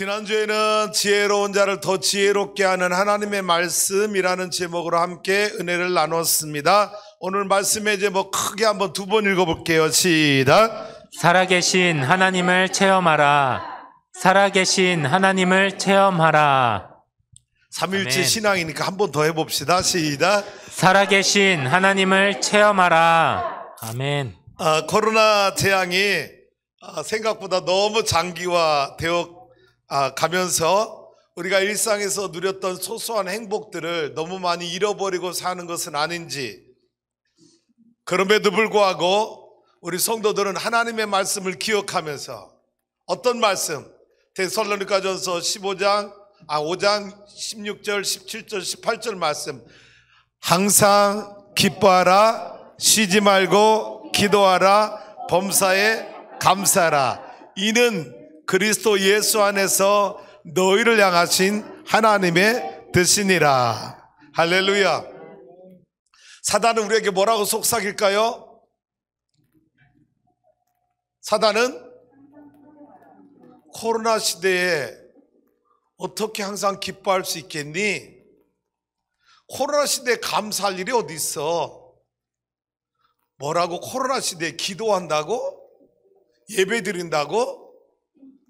지난주에는 지혜로운 자를 더 지혜롭게 하는 하나님의 말씀이라는 제목으로 함께 은혜를 나눴습니다. 오늘 말씀의 제목 크게 한번 두 번 읽어볼게요. 시작. 살아계신 하나님을 체험하라. 살아계신 하나님을 체험하라. 삼일째 아멘. 신앙이니까 한 번 더 해봅시다. 시작. 살아계신 하나님을 체험하라. 아멘. 코로나 재앙이 생각보다 너무 장기화되어 가면서 우리가 일상에서 누렸던 소소한 행복들을 너무 많이 잃어버리고 사는 것은 아닌지, 그럼에도 불구하고 우리 성도들은 하나님의 말씀을 기억하면서 어떤 말씀? 데살로니가전서 5장 16절, 17절, 18절 말씀, 항상 기뻐하라, 쉬지 말고 기도하라, 범사에 감사하라. 이는 그리스도 예수 안에서 너희를 향하신 하나님의 뜻이니라. 할렐루야. 사단은 우리에게 뭐라고 속삭일까요? 사단은 코로나 시대에 어떻게 항상 기뻐할 수 있겠니? 코로나 시대에 감사할 일이 어디 있어? 뭐라고? 코로나 시대에 기도한다고? 예배 드린다고?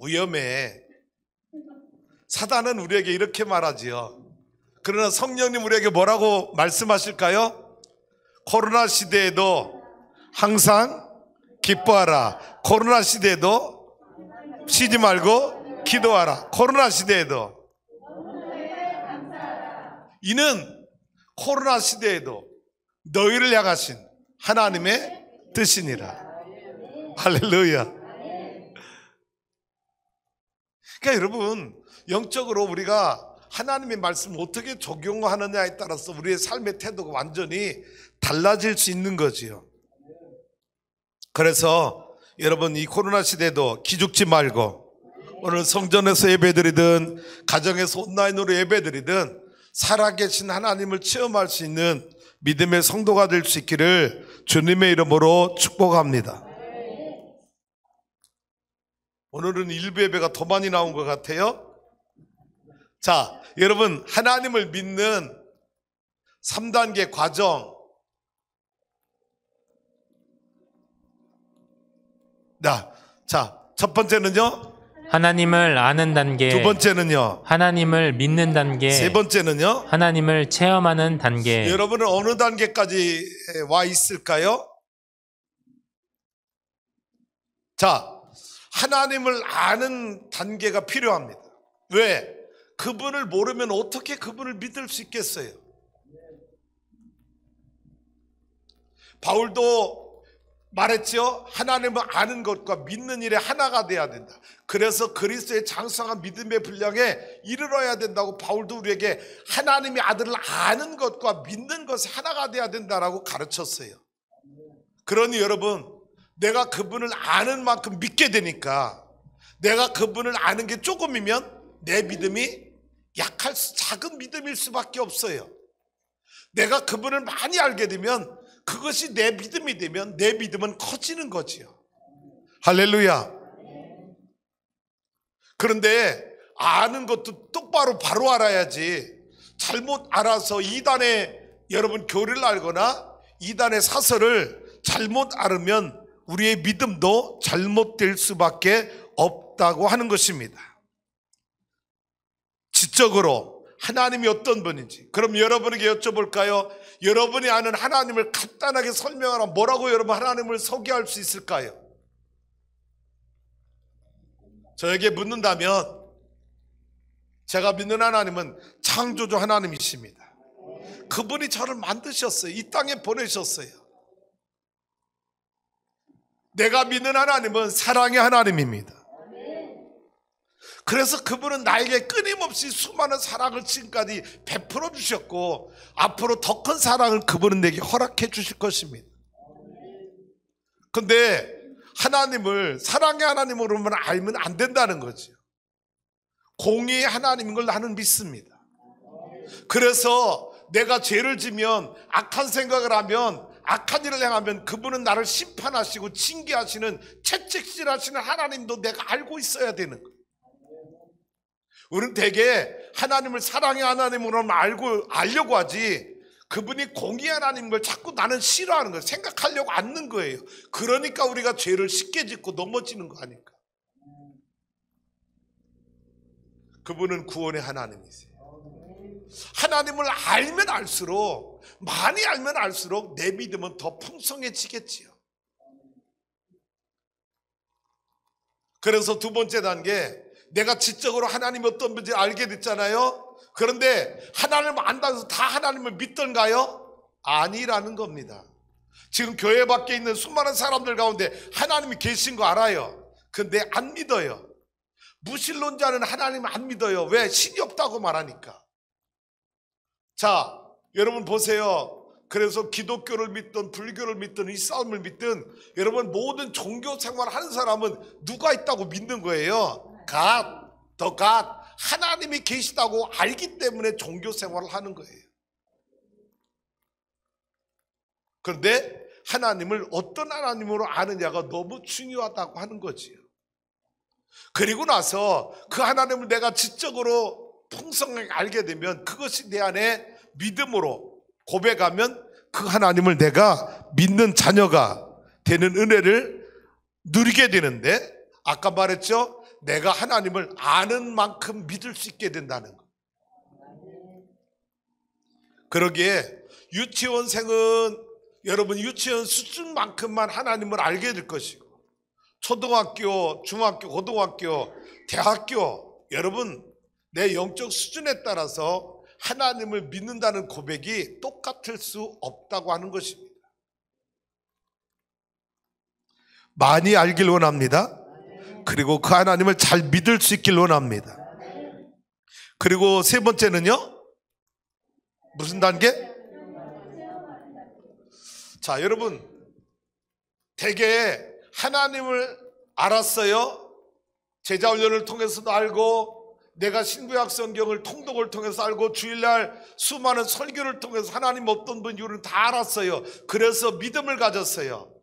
위험해. 사단은 우리에게 이렇게 말하지요. 그러나 성령님 우리에게 뭐라고 말씀하실까요? 코로나 시대에도 항상 기뻐하라. 코로나 시대에도 쉬지 말고 기도하라. 코로나 시대에도. 이는 코로나 시대에도 너희를 향하신 하나님의 뜻이니라. 할렐루야. 그러니까 여러분, 영적으로 우리가 하나님의 말씀을 어떻게 적용하느냐에 따라서 우리의 삶의 태도가 완전히 달라질 수 있는 거지요. 그래서 여러분, 이 코로나 시대도 기죽지 말고 오늘 성전에서 예배드리든 가정에서 온라인으로 예배드리든 살아계신 하나님을 체험할 수 있는 믿음의 성도가 될 수 있기를 주님의 이름으로 축복합니다. 오늘은 일부 예배가 더 많이 나온 것 같아요. 자, 여러분, 하나님을 믿는 3단계 과정. 자, 첫 번째는요, 하나님을 아는 단계. 두 번째는요, 하나님을 믿는 단계. 세 번째는요, 하나님을 체험하는 단계. 여러분은 어느 단계까지 와 있을까요? 자, 하나님을 아는 단계가 필요합니다. 왜? 그분을 모르면 어떻게 그분을 믿을 수 있겠어요? 바울도 말했죠. 하나님을 아는 것과 믿는 일에 하나가 돼야 된다. 그래서 그리스도의 장성한 믿음의 분량에 이르러야 된다고 바울도 우리에게 하나님의 아들을 아는 것과 믿는 것이 하나가 돼야 된다라고 가르쳤어요. 그러니 여러분, 내가 그분을 아는 만큼 믿게 되니까, 내가 그분을 아는 게 조금이면 내 믿음이 작은 믿음일 수밖에 없어요. 내가 그분을 많이 알게 되면 그것이 내 믿음이 되면 내 믿음은 커지는 거지요. 할렐루야. 그런데 아는 것도 똑바로 바로 알아야지, 잘못 알아서 이단의 여러분 교리를 알거나 이단의 사설을 잘못 알으면 우리의 믿음도 잘못될 수밖에 없다고 하는 것입니다. 지적으로 하나님이 어떤 분인지. 그럼 여러분에게 여쭤볼까요? 여러분이 아는 하나님을 간단하게 설명하라. 뭐라고 여러분 하나님을 소개할 수 있을까요? 저에게 묻는다면 제가 믿는 하나님은 창조주 하나님이십니다. 그분이 저를 만드셨어요. 이 땅에 보내셨어요. 내가 믿는 하나님은 사랑의 하나님입니다. 그래서 그분은 나에게 끊임없이 수많은 사랑을 지금까지 베풀어 주셨고, 앞으로 더 큰 사랑을 그분은 내게 허락해 주실 것입니다. 근데 하나님을 사랑의 하나님으로만 알면 안 된다는 거죠. 공의의 하나님인 걸 나는 믿습니다. 그래서 내가 죄를 지면, 악한 생각을 하면, 악한 일을 행하면 그분은 나를 심판하시고 징계하시는, 채찍질하시는 하나님도 내가 알고 있어야 되는 거예요. 우리는 되게 하나님을 사랑의 하나님으로 알려고 하지, 그분이 공의 하나님인 걸 자꾸 나는 싫어하는 거예요. 생각하려고 않는 거예요. 그러니까 우리가 죄를 쉽게 짓고 넘어지는 거 아닐까. 그분은 구원의 하나님이세요. 하나님을 알면 알수록, 많이 알면 알수록 내 믿음은 더 풍성해지겠지요. 그래서 두 번째 단계, 내가 지적으로 하나님이 어떤 분인지 알게 됐잖아요. 그런데 하나님을 안다고 해서 다 하나님을 믿던가요? 아니라는 겁니다. 지금 교회 밖에 있는 수많은 사람들 가운데 하나님이 계신 거 알아요. 근데 안 믿어요. 무신론자는 하나님을 안 믿어요. 왜? 신이 없다고 말하니까. 자, 여러분 보세요. 그래서 기독교를 믿든 불교를 믿든 이슬람을 믿든 여러분 모든 종교 생활을 하는 사람은 누가 있다고 믿는 거예요? God, the God. 하나님이 계시다고 알기 때문에 종교 생활을 하는 거예요. 그런데 하나님을 어떤 하나님으로 아느냐가 너무 중요하다고 하는 거지요. 그리고 나서 그 하나님을 내가 지적으로 풍성하게 알게 되면 그것이 내 안에 믿음으로 고백하면 그 하나님을 내가 믿는 자녀가 되는 은혜를 누리게 되는데, 아까 말했죠? 내가 하나님을 아는 만큼 믿을 수 있게 된다는 거. 그러기에 유치원생은 여러분 유치원 수준만큼만 하나님을 알게 될 것이고, 초등학교, 중학교, 고등학교, 대학교, 여러분 내 영적 수준에 따라서 하나님을 믿는다는 고백이 똑같을 수 없다고 하는 것입니다. 많이 알길 원합니다. 그리고 그 하나님을 잘 믿을 수 있길 원합니다. 그리고 세 번째는요, 무슨 단계? 자, 여러분 되게 하나님을 알았어요. 제자훈련을 통해서도 알고, 내가 신구약 성경을 통독을 통해서 알고, 주일날 수많은 설교를 통해서 하나님 어떤 분인지를 다 알았어요. 그래서 믿음을 가졌어요.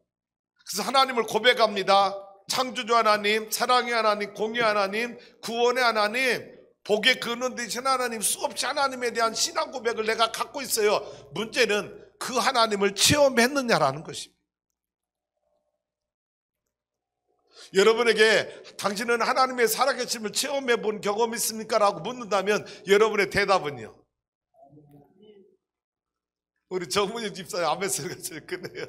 그래서 하나님을 고백합니다. 창조주 하나님, 사랑의 하나님, 공의 하나님, 구원의 하나님, 복의 근원 되신 하나님, 수없이 하나님에 대한 신앙 고백을 내가 갖고 있어요. 문제는 그 하나님을 체험했느냐라는 것입니다. 여러분에게 당신은 하나님의 살아계심을 체험해 본 경험이 있습니까? 라고 묻는다면 여러분의 대답은요? 우리 정문희 집사님 아멘 소리가 제일 크네요.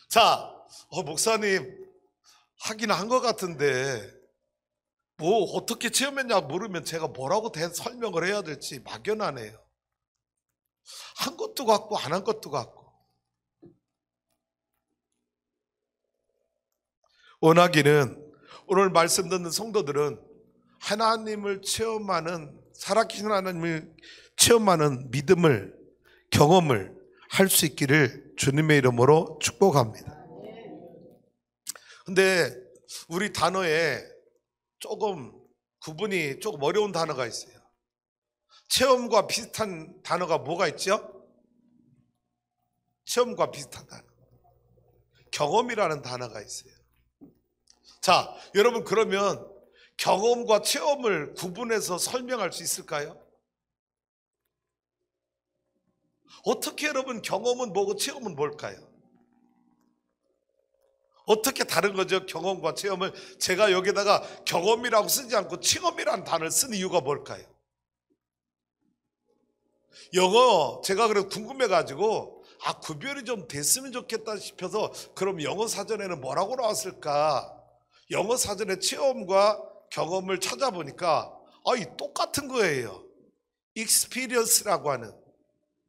자, 목사님 하긴 한 것 같은데 뭐 어떻게 체험했냐 물으면 제가 뭐라고 설명을 해야 될지 막연하네요. 한 것도 같고 안 한 것도 같고. 원하기는 오늘 말씀 듣는 성도들은 하나님을 체험하는, 살아계신 하나님을 체험하는 믿음을, 경험을 할 수 있기를 주님의 이름으로 축복합니다. 근데 우리 단어에 조금 구분이 조금 어려운 단어가 있어요. 체험과 비슷한 단어가 뭐가 있죠? 체험과 비슷한 단어, 경험이라는 단어가 있어요. 자, 여러분 그러면 경험과 체험을 구분해서 설명할 수 있을까요? 어떻게 여러분 경험은 뭐고 체험은 뭘까요? 어떻게 다른 거죠? 경험과 체험을. 제가 여기다가 경험이라고 쓰지 않고 체험이라는 단어를 쓴 이유가 뭘까요? 영어 제가 그래서 궁금해가지고 구별이 좀 됐으면 좋겠다 싶어서 그럼 영어 사전에는 뭐라고 나왔을까? 영어 사전에 체험과 경험을 찾아보니까 이 똑같은 거예요. experience라고 하는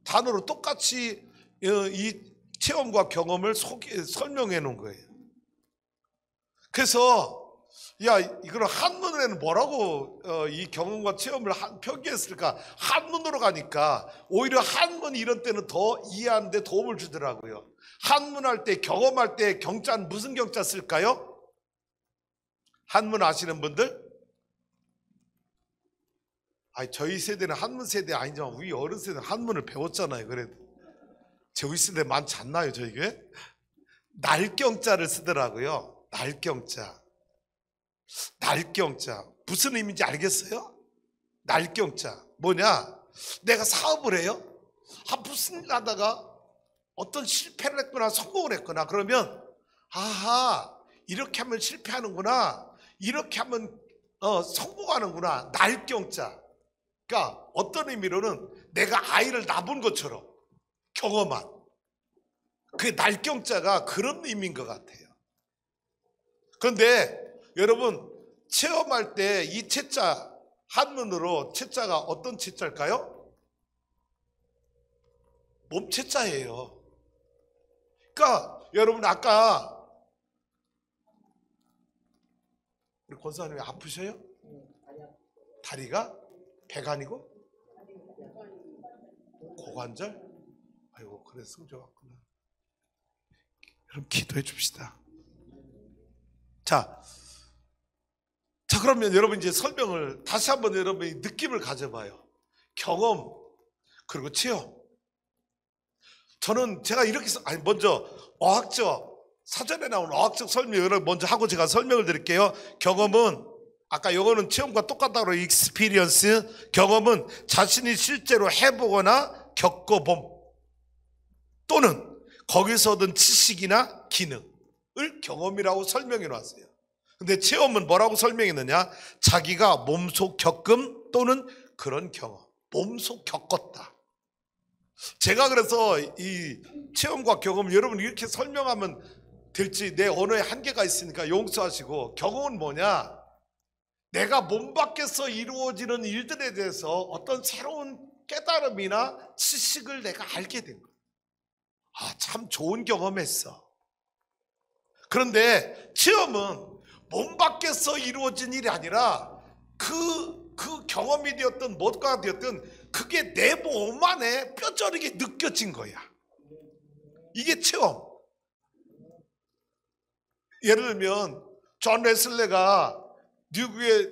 단어로 똑같이 이 체험과 경험을 설명해 놓은 거예요. 그래서 이거는 한문에는 뭐라고 이 경험과 체험을 표기했을까? 한문으로 가니까 오히려 한문 이런 때는 더 이해하는 데 도움을 주더라고요. 한문 할 때, 경험할 때 경자는 무슨 경자 쓸까요? 한문 아시는 분들? 저희 세대는 한문 세대 아니지만 우리 어른 세대는 한문을 배웠잖아요. 그래도 저희 세대 많지 않나요? 저희 교회? 날경자를 쓰더라고요. 날경자. 날경자 무슨 의미인지 알겠어요? 날경자. 뭐냐? 내가 사업을 해요. 무슨 일 하다가 어떤 실패를 했거나 성공을 했거나 그러면 아하, 이렇게 하면 실패하는구나, 이렇게 하면 성공하는구나. 날경자. 그러니까 어떤 의미로는 내가 아이를 낳은 것처럼 경험한, 그 날경자가 그런 의미인 것 같아요. 그런데 여러분, 체험할 때 이 채자, 한문으로 채자가 어떤 채자일까요? 몸채자예요. 그러니까 여러분, 아까 우리 권사님이 아프셔요? 다리가? 배가 아니고? 고관절? 아이고, 그래서 성적 왔구나. 여러분, 기도해 줍시다. 자, 그러면 여러분 이제 설명을 다시 한번 여러분이 느낌을 가져봐요. 경험, 그리고 체험. 저는 제가 이렇게 먼저 어학적, 사전에 나온 어학적 설명을 먼저 하고 제가 설명을 드릴게요. 경험은 아까 영어는 체험과 똑같다고 experience. 경험은 자신이 실제로 해보거나 겪어봄 또는 거기서 얻은 지식이나 기능을 경험이라고 설명해 놨어요. 근데 체험은 뭐라고 설명했느냐? 자기가 몸소 겪음 또는 그런 경험, 몸소 겪었다. 제가 그래서 이 체험과 경험, 여러분 이렇게 설명하면 될지 내 언어에 한계가 있으니까 용서하시고, 경험은 뭐냐? 내가 몸 밖에서 이루어지는 일들에 대해서 어떤 새로운 깨달음이나 지식을 내가 알게 된 거야. 참 좋은 경험했어. 그런데 체험은 몸 밖에서 이루어진 일이 아니라 그 경험이 되었든 뭐가 되었든 그게 내 몸 안에 뼈저리게 느껴진 거야. 이게 체험. 예를 들면 존 웨슬레가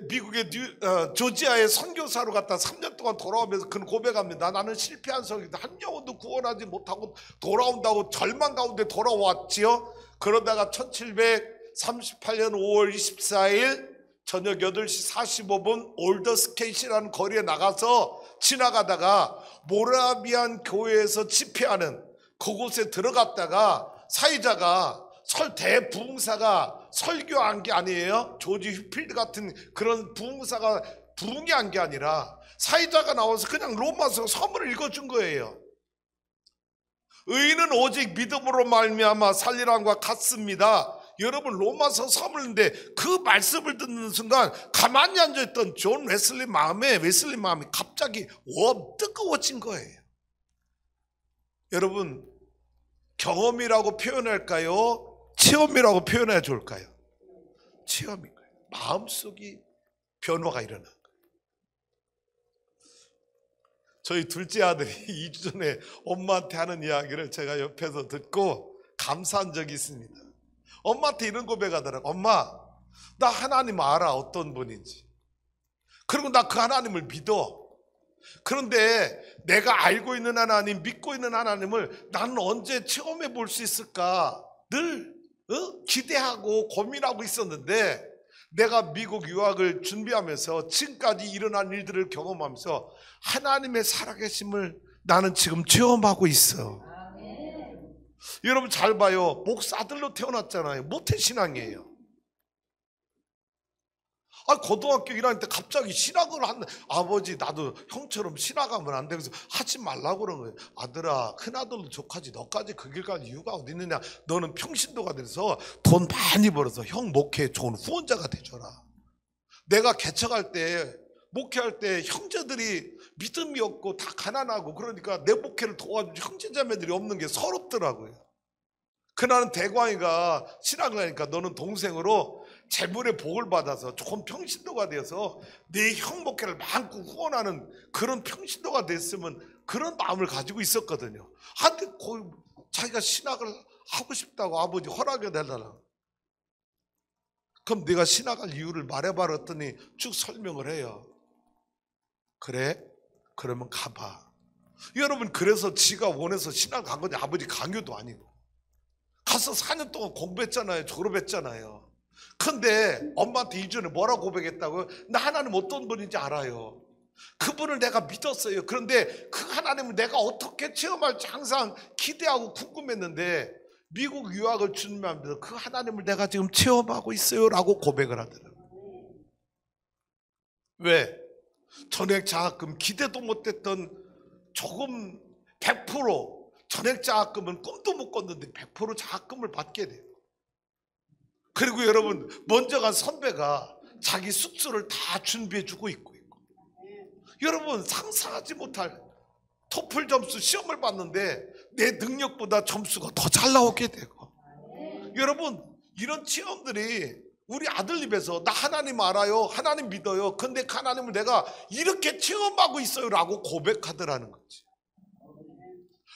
미국의 조지아의 선교사로 갔다 3년 동안 돌아오면서 그는 고백합니다. 나는 실패한 성이다. 한 영혼도 구원하지 못하고 돌아온다고 절망 가운데 돌아왔지요. 그러다가 1738년 5월 24일 저녁 8시 45분 올더스케이시라는 거리에 나가서 지나가다가 모라비안 교회에서 집회하는 그곳에 들어갔다가 사회자가 대부흥사가 설교한 게 아니에요. 조지 휴필드 같은 그런 부흥사가 부흥이 한 게 아니라 사회자가 나와서 그냥 로마서 서문을 읽어준 거예요. 의인은 오직 믿음으로 말미암아 살리라는 것 같습니다. 여러분, 로마서 서문인데 그 말씀을 듣는 순간 가만히 앉아있던 웨슬리 마음이 갑자기 뜨거워진 거예요. 여러분, 경험이라고 표현할까요? 체험이라고 표현해야 좋을까요? 체험인 거예요. 마음속이 변화가 일어난 거예요. 저희 둘째 아들이 2주 전에 엄마한테 하는 이야기를 제가 옆에서 듣고 감사한 적이 있습니다. 엄마한테 이런 고백하더라고. 엄마, 나 하나님 알아, 어떤 분인지. 그리고 나 그 하나님을 믿어. 그런데 내가 알고 있는 하나님, 믿고 있는 하나님을 나는 언제 체험해 볼 수 있을까 늘 기대하고 고민하고 있었는데, 내가 미국 유학을 준비하면서 지금까지 일어난 일들을 경험하면서 하나님의 살아계심을 나는 지금 체험하고 있어. 여러분 잘 봐요. 목사들로 태어났잖아요. 모태신앙이에요. 고등학교 1학년 때 갑자기 신학을 한다. 아버지, 나도 형처럼 신학하면 안 돼. 그래서 하지 말라고 그런 거예요. 아들아, 큰아들도 족하지 너까지 그 길 갈 이유가 어디 있느냐. 너는 평신도가 돼서 돈 많이 벌어서 형 목회에 좋은 후원자가 되줘라. 내가 개척할 때, 목회할 때 형제들이 믿음이 없고 다 가난하고 그러니까 내 목회를 도와준 형제자매들이 없는 게 서럽더라고요. 그날은 대광이가 신학을 하니까 너는 동생으로 재물의 복을 받아서 조금 평신도가 되어서 내 형 목회를 마음껏 후원하는 그런 평신도가 됐으면, 그런 마음을 가지고 있었거든요. 근데 자기가 신학을 하고 싶다고 아버지 허락해 달라고. 그럼 내가 신학할 이유를 말해봐라 했더니 쭉 설명을 해요. 그래? 그러면 가봐. 여러분, 그래서 지가 원해서 신학 간 건데 아버지 강요도 아니고 가서 4년 동안 공부했잖아요. 졸업했잖아요. 근데 엄마한테 이전에 뭐라고 고백했다고요? 나 하나님 어떤 분인지 알아요. 그분을 내가 믿었어요. 그런데 그 하나님을 내가 어떻게 체험할지 항상 기대하고 궁금했는데 미국 유학을 준비하면서 그 하나님을 내가 지금 체험하고 있어요 라고 고백을 하더라고요. 왜? 전액 장학금 기대도 못했던 조금 100% 전액 장학금은 꿈도 못 꿨는데 100% 장학금을 받게 돼요. 그리고 여러분 먼저 간 선배가 자기 숙소를 다 준비해 주고 있고 여러분 상상하지 못할 토플 점수 시험을 봤는데 내 능력보다 점수가 더 잘 나오게 되고 여러분 이런 체험들이 우리 아들 입에서 나 하나님 알아요 하나님 믿어요 근데 그 하나님을 내가 이렇게 체험하고 있어요 라고 고백하더라는 거지.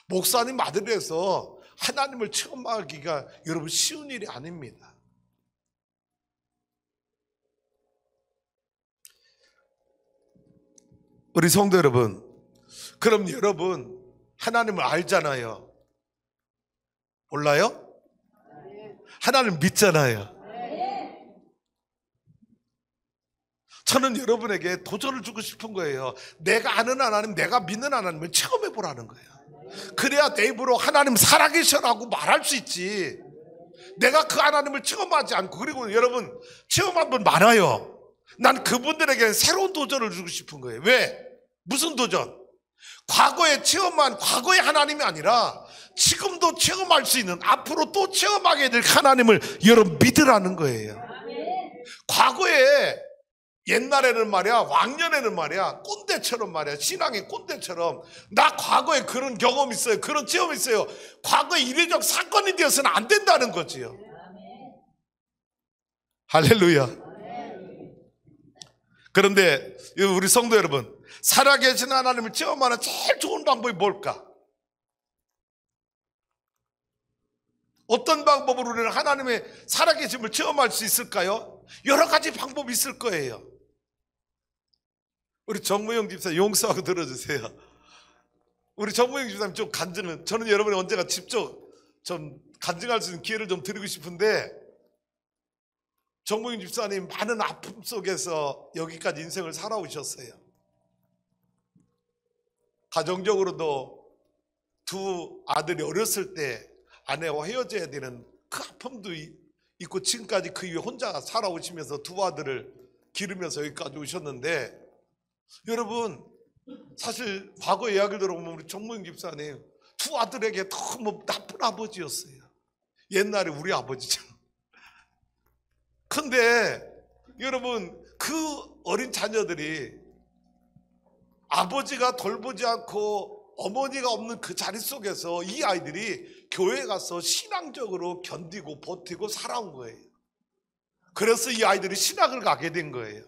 목사님 아들에서 하나님을 체험하기가 여러분 쉬운 일이 아닙니다. 우리 성도 여러분, 그럼 여러분 하나님을 알잖아요. 몰라요? 하나님 믿잖아요. 저는 여러분에게 도전을 주고 싶은 거예요. 내가 아는 하나님, 내가 믿는 하나님을 체험해 보라는 거예요. 그래야 내 입으로 하나님 살아계셔라고 말할 수 있지. 내가 그 하나님을 체험하지 않고. 그리고 여러분 체험한 분 많아요. 난 그분들에게 새로운 도전을 주고 싶은 거예요. 왜? 무슨 도전? 과거에 체험한 과거의 하나님이 아니라 지금도 체험할 수 있는 앞으로 또 체험하게 될 하나님을 여러분 믿으라는 거예요. 과거에 옛날에는 말이야 왕년에는 말이야 꼰대처럼 말이야 신앙의 꼰대처럼 나 과거에 그런 경험이 있어요 그런 체험이 있어요 과거에 이례적 사건이 되어서는 안 된다는 거지요. 할렐루야. 그런데 우리 성도 여러분 살아계신 하나님을 체험하는 제일 좋은 방법이 뭘까? 어떤 방법으로 우리는 하나님의 살아계심을 체험할 수 있을까요? 여러 가지 방법이 있을 거예요. 우리 정무영 집사 용서하고 들어주세요. 우리 정무영 집사님 좀 간증은 저는 여러분이 언제가 직접 좀 간증할 수 있는 기회를 좀 드리고 싶은데 정무영 집사님 많은 아픔 속에서 여기까지 인생을 살아오셨어요. 가정적으로도 두 아들이 어렸을 때 아내와 헤어져야 되는 그 아픔도 있고 지금까지 그 위에 혼자 살아오시면서 두 아들을 기르면서 여기까지 오셨는데 여러분 사실 과거 이야기를 들어보면 우리 정무영 집사님 두 아들에게 너무 나쁜 아버지였어요. 옛날에 우리 아버지처럼. 근데 여러분 그 어린 자녀들이 아버지가 돌보지 않고 어머니가 없는 그 자리 속에서 이 아이들이 교회에 가서 신앙적으로 견디고 버티고 살아온 거예요. 그래서 이 아이들이 신학을 가게 된 거예요.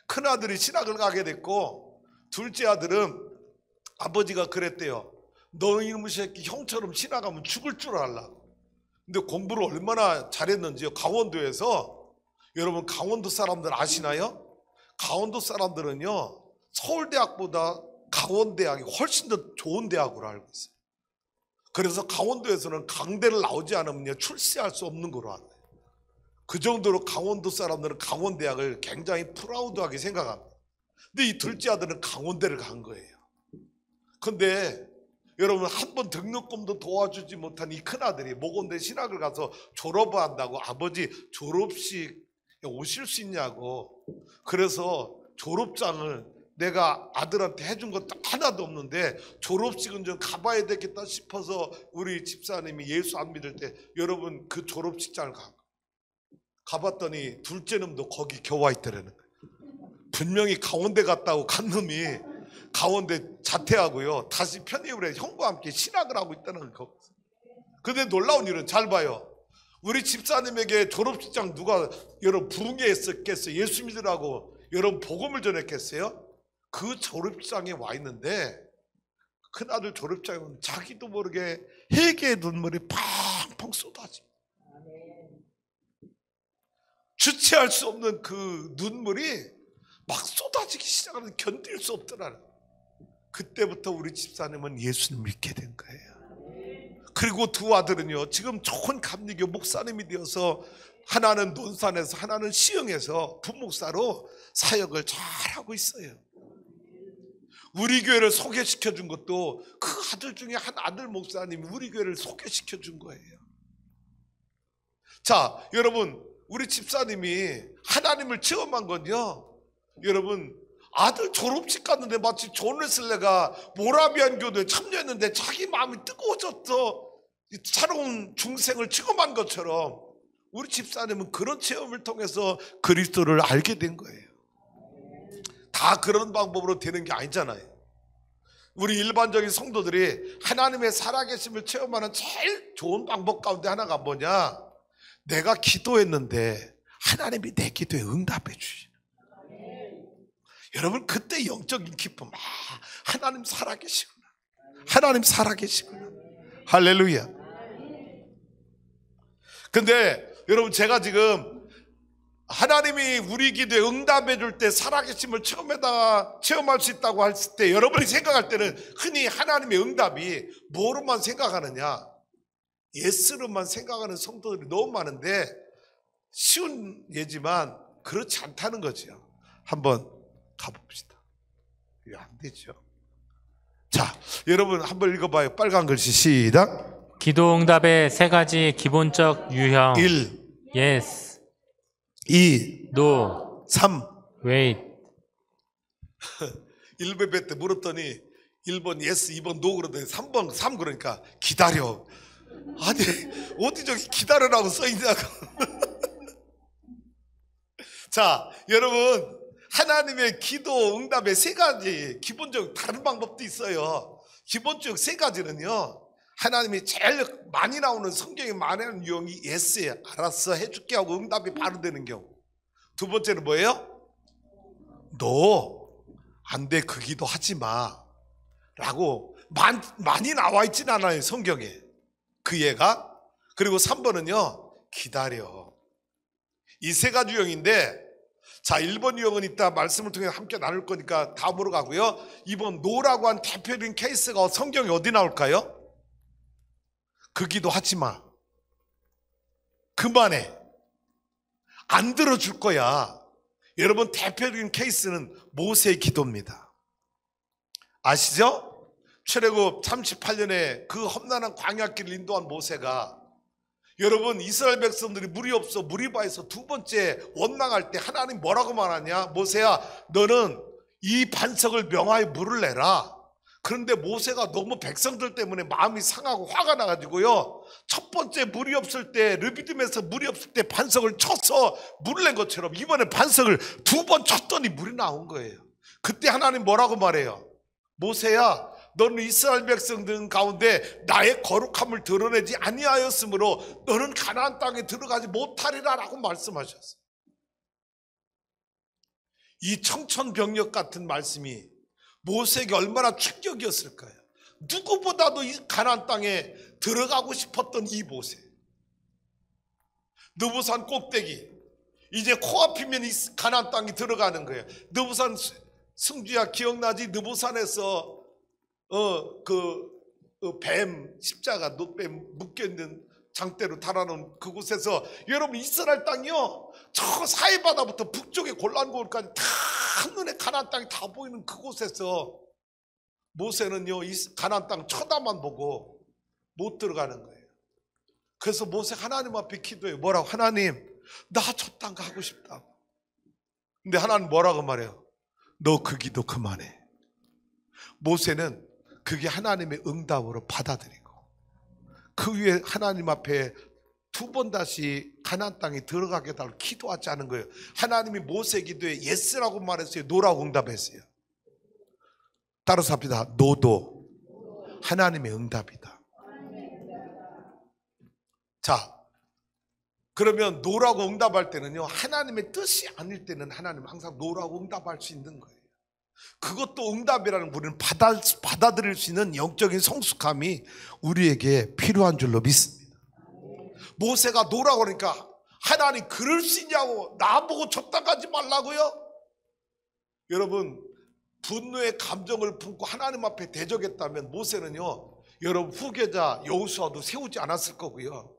큰아들이 신학을 가게 됐고 둘째 아들은 아버지가 그랬대요. 너 이놈의 새끼 형처럼 신학하면 죽을 줄 알라고. 근데 공부를 얼마나 잘했는지요. 강원도에서 여러분 강원도 사람들 아시나요? 강원도 사람들은요 서울대학보다 강원대학이 훨씬 더 좋은 대학으로 알고 있어요. 그래서 강원도에서는 강대를 나오지 않으면 출세할 수 없는 거로 알아요. 그 정도로 강원도 사람들은 강원대학을 굉장히 프라우드하게 생각합니다. 근데 이 둘째 아들은 강원대를 간 거예요. 근데 여러분 한 번 등록금도 도와주지 못한 이 큰아들이 모건대 신학을 가서 졸업을 한다고 아버지 졸업식 오실 수 있냐고. 그래서 졸업장을 내가 아들한테 해준 것도 하나도 없는데 졸업식은 좀 가봐야 되겠다 싶어서 우리 집사님이 예수 안 믿을 때 여러분 그 졸업식장을 가봤더니 둘째 놈도 거기 겨와 있더라는 거예요. 분명히 강원대 갔다고 간 놈이 강원대 자퇴하고요 다시 편입을 해 형과 함께 신학을 하고 있다는 거. 근데 놀라운 일은 잘 봐요. 우리 집사님에게 졸업식장 누가 여러분 부흥회 했었겠어요? 예수 믿으라고 여러분 복음을 전했겠어요? 그 졸업장에 와 있는데 큰아들 졸업장에 오면 자기도 모르게 회개의 눈물이 팡팡 쏟아집니다. 주체할 수 없는 그 눈물이 막 쏟아지기 시작하면 견딜 수 없더라는. 그때부터 우리 집사님은 예수를 믿게 된 거예요. 그리고 두 아들은요 지금 좋은 감리교 목사님이 되어서 하나는 논산에서 하나는 시흥에서 부목사로 사역을 잘하고 있어요. 우리 교회를 소개시켜 준 것도 그 아들 중에 한 아들 목사님이 우리 교회를 소개시켜 준 거예요. 자, 여러분, 우리 집사님이 하나님을 체험한 건요, 여러분, 아들 졸업식 갔는데 마치 존 웨슬레가 모라비안 교도에 참여했는데 자기 마음이 뜨거워졌어. 새로운 중생을 체험한 것처럼 우리 집사님은 그런 체험을 통해서 그리스도를 알게 된 거예요. 다 그런 방법으로 되는 게 아니잖아요. 우리 일반적인 성도들이 하나님의 살아계심을 체험하는 제일 좋은 방법 가운데 하나가 뭐냐? 내가 기도했는데 하나님이 내 기도에 응답해 주시는. 여러분, 그때 영적인 기쁨, 하나님 살아계시구나, 하나님 살아계시구나, 할렐루야. 근데 여러분, 제가 지금 하나님이 우리 기도에 응답해 줄 때 살아계심을 체험할 수 있다고 했을 때, 여러분이 생각할 때는 흔히 하나님의 응답이 뭐로만 생각하느냐, 예스로만 생각하는 성도들이 너무 많은데, 쉬운 예지만 그렇지 않다는 거죠. 한번 가봅시다. 이거 안 되죠. 자, 여러분 한번 읽어봐요. 빨간 글씨 시작. 기도 응답의 세 가지 기본적 유형. 1, Yes, 2, No, 3. Wait. 1배 때 물었더니 1번 예스, 2번 노 그러더니 3번 3 그러니까 기다려. 아니, 어디 저기 기다려라고 써있냐고. 자, 여러분, 하나님의 기도 응답의 세 가지 기본적 다른 방법도 있어요. 기본적 세 가지는요, 하나님이 제일 많이 나오는, 성경에 많이 나오는 유형이 예스예요. 알았어, 해줄게 하고 응답이 바로 되는 경우. 두 번째는 뭐예요? 너 안 돼, 그 기도 하지 마 라고 많이 나와 있진 않아요, 성경에 그 예가. 그리고 3번은요, 기다려. 이 세 가지 유형인데, 자, 1번 유형은 이따 말씀을 통해 함께 나눌 거니까 다음으로 가고요. 2번 노라고 한 대표적인 케이스가 성경에 어디 나올까요? 그 기도 하지 마, 그만해, 안 들어줄 거야. 여러분, 대표적인 케이스는 모세의 기도입니다. 아시죠? 출애굽 38년에 그 험난한 광야길을 인도한 모세가, 여러분, 이스라엘 백성들이 물이 없어 무리바에서 두 번째 원망할 때 하나님 뭐라고 말하냐? 모세야, 너는 이 반석을 명하여 물을 내라. 그런데 모세가 너무 백성들 때문에 마음이 상하고 화가 나가지고요, 첫 번째 물이 없을 때, 르비딤에서 물이 없을 때 반석을 쳐서 물을 낸 것처럼 이번에 반석을 두 번 쳤더니 물이 나온 거예요. 그때 하나님 뭐라고 말해요? 모세야, 너는 이스라엘 백성들 가운데 나의 거룩함을 드러내지 아니하였으므로 너는 가나안 땅에 들어가지 못하리라 라고 말씀하셨어요. 이 청천벽력 같은 말씀이 모세에게 얼마나 충격이었을까요? 누구보다도 이 가나안 땅에 들어가고 싶었던 이 모세, 느보산 꼭대기, 이제 코앞이면 이 가나안 땅에 들어가는 거예요. 느보산, 승주야 기억나지? 느보산에서 뱀 십자가 노뱀 묶여있는 장대로 달아놓은 그곳에서, 여러분, 이스라엘 땅이요, 저 사해바다부터 북쪽의 골란고을까지 다 한눈에 가나안 땅이 다 보이는 그곳에서 모세는요, 이 가나안 땅 쳐다만 보고 못 들어가는 거예요. 그래서 모세 하나님 앞에 기도해요. 뭐라고? 하나님, 나 저 땅 가고 싶다. 근데 하나님 뭐라고 말해요? 너 그 기도 그만해. 모세는 그게 하나님의 응답으로 받아들이고, 그 위에 하나님 앞에 두 번 다시 가나안 땅에 들어가게 해달라고 기도하지 않은 거예요. 하나님이 모세 기도에 예스라고 말했어요? 노라고 응답했어요? 따라서 합시다. 노도 하나님의 응답이다. 자, 그러면 노라고 응답할 때는요, 하나님의 뜻이 아닐 때는 하나님은 항상 노라고 응답할 수 있는 거예요. 그것도 응답이라는, 우리는 받아들일 수 있는 영적인 성숙함이 우리에게 필요한 줄로 믿습니다. 모세가 노라고 그러니까, 하나님 그럴 수 있냐고, 나보고 저 땅 가지 말라고요? 여러분, 분노의 감정을 품고 하나님 앞에 대적했다면 모세는요, 여러분, 후계자 여호수아도 세우지 않았을 거고요,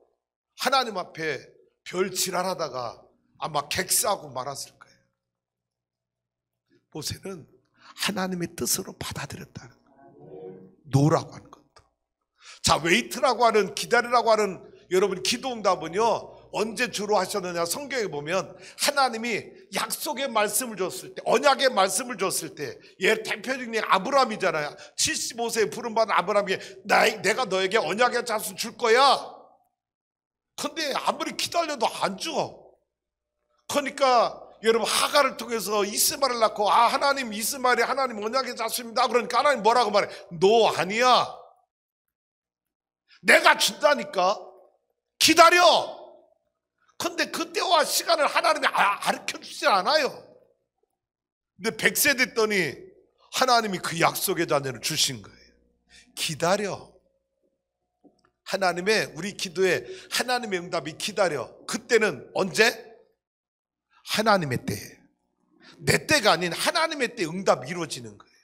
하나님 앞에 별 지랄하다가 아마 객사하고 말았을 거예요. 모세는 하나님의 뜻으로 받아들였다는 거예요. 노라고 하는 것도. 자, 웨이트라고 하는, 기다리라고 하는 여러분 기도응답은요, 언제 주로 하셨느냐? 성경에 보면 하나님이 약속의 말씀을 줬을 때, 언약의 말씀을 줬을 때, 대표적인 게 아브라함이잖아요. 75세에 부름받은 아브라함이 내가 너에게 언약의 자손 줄 거야. 근데 아무리 기다려도 안 줘. 그러니까 여러분 하갈을 통해서 이스마엘을 낳고, 하나님 이스마엘이 하나님 언약의 자손입니다. 그러니까 하나님 뭐라고 말해? 너 아니야. 내가 준다니까. 기다려. 근데 그때와 시간을 하나님이 가르쳐 주지 않아요. 근데 100세 됐더니 하나님이 그 약속의 자녀를 주신 거예요. 기다려. 하나님의, 우리 기도에 하나님의 응답이 기다려. 그때는 언제? 하나님의 때에. 내 때가 아닌 하나님의 때 응답이 이루어지는 거예요.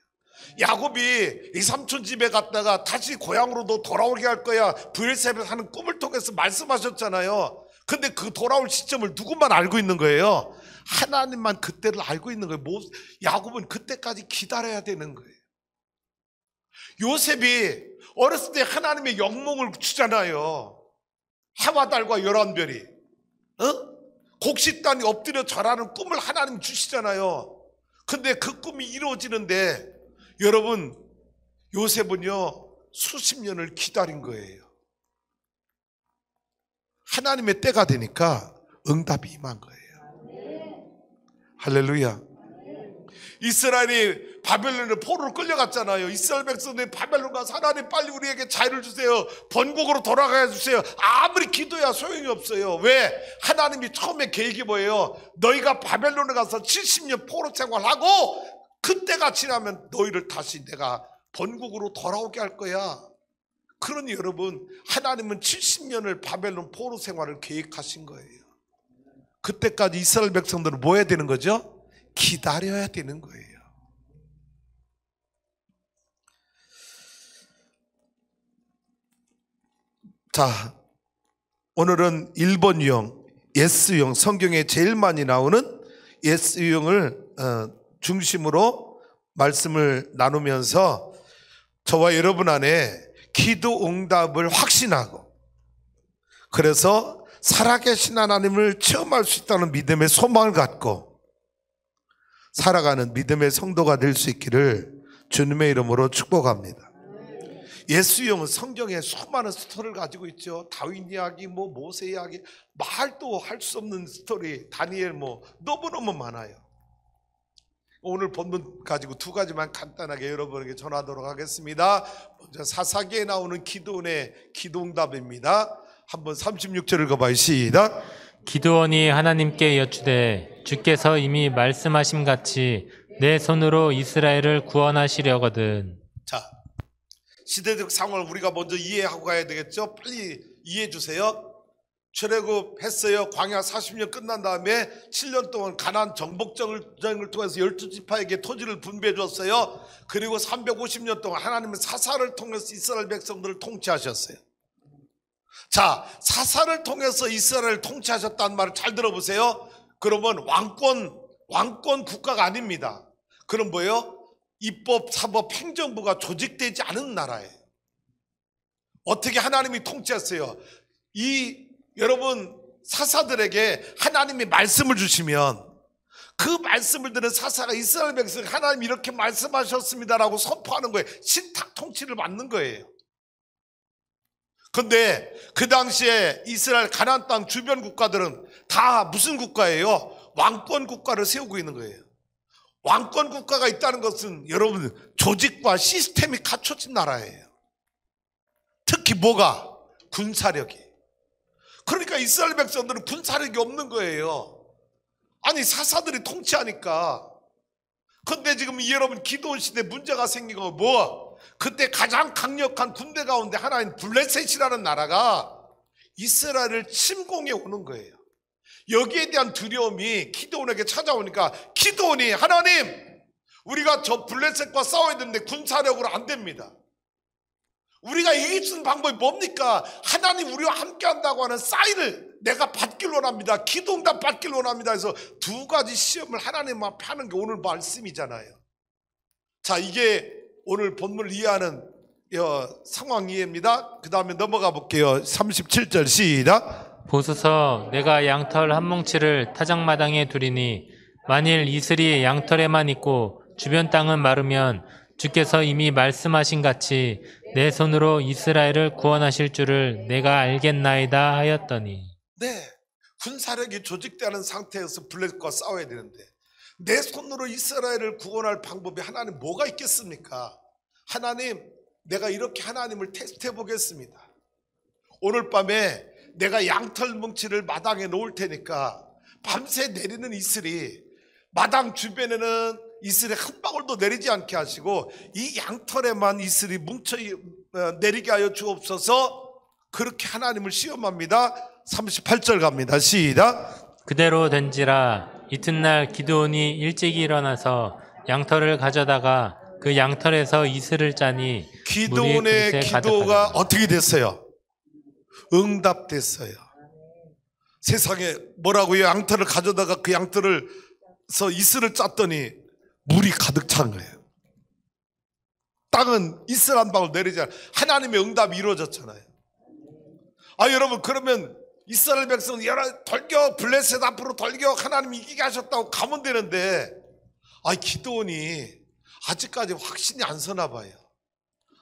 야곱이 이 삼촌 집에 갔다가 다시 고향으로도 돌아오게 할 거야, 브엘세바에서 하는 꿈을 통해서 말씀하셨잖아요. 근데 그 돌아올 시점을 누구만 알고 있는 거예요? 하나님만 그때를 알고 있는 거예요. 야곱은 그때까지 기다려야 되는 거예요. 요셉이 어렸을 때 하나님의 영몽을 주잖아요. 해와 달과 11별이 곡식단이 엎드려 절하는 꿈을 하나님 주시잖아요. 근데 그 꿈이 이루어지는데 여러분, 요셉은요 수십 년을 기다린 거예요. 하나님의 때가 되니까 응답이 임한 거예요. 할렐루야. 이스라엘이 바벨론에 포로로 끌려갔잖아요. 이스라엘 백성들이 바벨론 가서 하나님 빨리 우리에게 자유를 주세요, 번국으로 돌아가야 주세요. 아무리 기도해야 소용이 없어요. 왜? 하나님이 처음에 계획이 뭐예요? 너희가 바벨론에 가서 70년 포로 생활하고 그때가 지나면 너희를 다시 내가 번국으로 돌아오게 할 거야. 그러니 여러분, 하나님은 70년을 바벨론 포로 생활을 계획하신 거예요. 그때까지 이스라엘 백성들은 뭐 해야 되는 거죠? 기다려야 되는 거예요. 자, 오늘은 1번 유형, 예스 유형, 성경에 제일 많이 나오는 예스 유형을 중심으로 말씀을 나누면서 저와 여러분 안에 기도 응답을 확신하고, 그래서 살아계신 하나님을 체험할 수 있다는 믿음의 소망을 갖고 살아가는 믿음의 성도가 될 수 있기를 주님의 이름으로 축복합니다. 예수 유형은 성경에 수많은 스토리를 가지고 있죠. 다윗 이야기, 모세 이야기, 말도 할 수 없는 스토리, 다니엘, 너무너무 많아요. 오늘 본문 가지고 두 가지만 간단하게 여러분에게 전하도록 하겠습니다. 먼저 사사기에 나오는 기드온의 기도응답입니다. 한번 36절 읽어봐요. 시작. 기드온이 하나님께 여쭈되 주께서 이미 말씀하심 같이 내 손으로 이스라엘을 구원하시려거든. 자, 시대적 상황을 우리가 먼저 이해하고 가야 되겠죠. 빨리 이해해 주세요. 출애굽했어요. 광야 40년 끝난 다음에 7년 동안 가나안 정복전을 통해서 12지파에게 토지를 분배해 줬어요. 그리고 350년 동안 하나님은 사사를 통해서 이스라엘 백성들을 통치하셨어요. 자, 사사를 통해서 이스라엘을 통치하셨다는 말을 잘 들어보세요. 그러면 왕권 국가가 아닙니다. 그럼 뭐예요? 입법, 사법, 행정부가 조직되지 않은 나라예요. 어떻게 하나님이 통치했어요? 여러분, 사사들에게 하나님이 말씀을 주시면 그 말씀을 들은 사사가 이스라엘 백성, 하나님 이렇게 말씀하셨습니다라고 선포하는 거예요. 신탁 통치를 받는 거예요. 근데 그 당시에 이스라엘 가나안 땅 주변 국가들은 다 무슨 국가예요? 왕권 국가를 세우고 있는 거예요. 왕권 국가가 있다는 것은 여러분, 조직과 시스템이 갖춰진 나라예요. 특히 뭐가? 군사력이. 그러니까 이스라엘 백성들은 군사력이 없는 거예요. 아니, 사사들이 통치하니까. 근데 지금 여러분, 기도원 시대 문제가 생긴 건 뭐? 그때 가장 강력한 군대 가운데 하나인 블레셋이라는 나라가 이스라엘을 침공해 오는 거예요. 여기에 대한 두려움이 기드온에게 찾아오니까 기드온이, 하나님, 우리가 저 블레셋과 싸워야 되는데 군사력으로 안 됩니다. 우리가 이길 수 있는 방법이 뭡니까? 하나님 우리와 함께 한다고 하는 사인을 내가 받길 원합니다. 기도응답 받길 원합니다. 해서 두 가지 시험을 하나님 앞에 하는 게 오늘 말씀이잖아요. 자, 이게 오늘 본문을 이해하는 상황 이해입니다. 그 다음에 넘어가 볼게요. 37절 시작. 보소서, 내가 양털 한 뭉치를 타작마당에 두리니 만일 이슬이 양털에만 있고 주변 땅은 마르면 주께서 이미 말씀하신 같이 내 손으로 이스라엘을 구원하실 줄을 내가 알겠나이다 하였더니. 네, 군사력이 조직되는 상태에서 블레셋과 싸워야 되는데 내 손으로 이스라엘을 구원할 방법이 하나님 뭐가 있겠습니까? 하나님, 내가 이렇게 하나님을 테스트해 보겠습니다. 오늘 밤에 내가 양털 뭉치를 마당에 놓을 테니까 밤새 내리는 이슬이 마당 주변에는 이슬이 한 방울도 내리지 않게 하시고 이 양털에만 이슬이 뭉쳐 내리게 하여 주옵소서. 그렇게 하나님을 시험합니다. 38절 갑니다. 시작. 그대로 된지라 이튿날 기드온이 일찍 일어나서 양털을 가져다가 그 양털에서 이슬을 짜니 기드온의 기도가 어떻게 됐어요? 응답됐어요. 세상에 뭐라고요? 양털을 가져다가 그 양털을서 이슬을 짰더니 물이 가득 찬 거예요. 땅은 이슬 한 방울 내리지 않아요. 하나님의 응답이 이루어졌잖아요. 여러분, 그러면 이스라엘 백성은 돌격, 블레셋 앞으로 돌격, 하나님 이기게 하셨다고 가면 되는데 기드온이 아직까지 확신이 안 서나 봐요.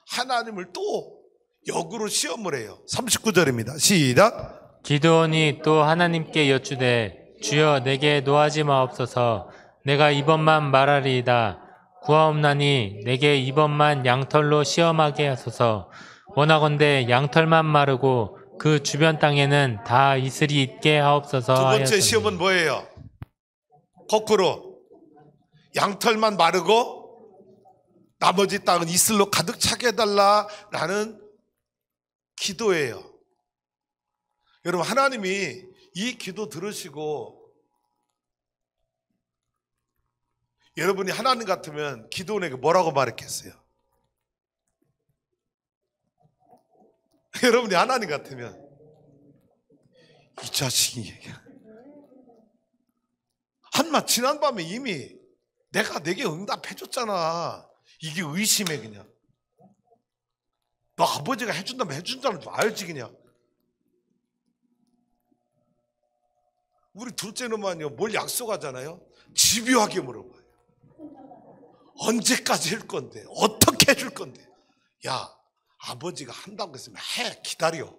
하나님을 또 역으로 시험을 해요. 39절입니다. 시작. 기드온이 또 하나님께 여쭈되 주여 내게 노하지 마옵소서. 내가 이번만 말하리이다. 구하옵나니 내게 이번만 양털로 시험하게 하소서. 원하건대 양털만 마르고 그 주변 땅에는 다 이슬이 있게 하옵소서. 두 번째 하였더니. 시험은 뭐예요? 거꾸로 양털만 마르고 나머지 땅은 이슬로 가득 차게 해달라라는 기도예요. 여러분, 하나님이 이 기도 들으시고 여러분이 하나님 같으면 기도원에게 뭐라고 말했겠어요? 여러분이 하나님 같으면 이 자식이 한마 지난밤에 이미 내가 내게 응답해줬잖아. 이게 의심해. 그냥 너 아버지가 해준다면 해준다는 줄 알지. 그냥 우리 둘째 놈은요 뭘 약속하잖아요. 집요하게 물어봐요. 언제까지 할 건데? 어떻게 해줄 건데? 야, 아버지가 한다고 했으면 해. 기다려.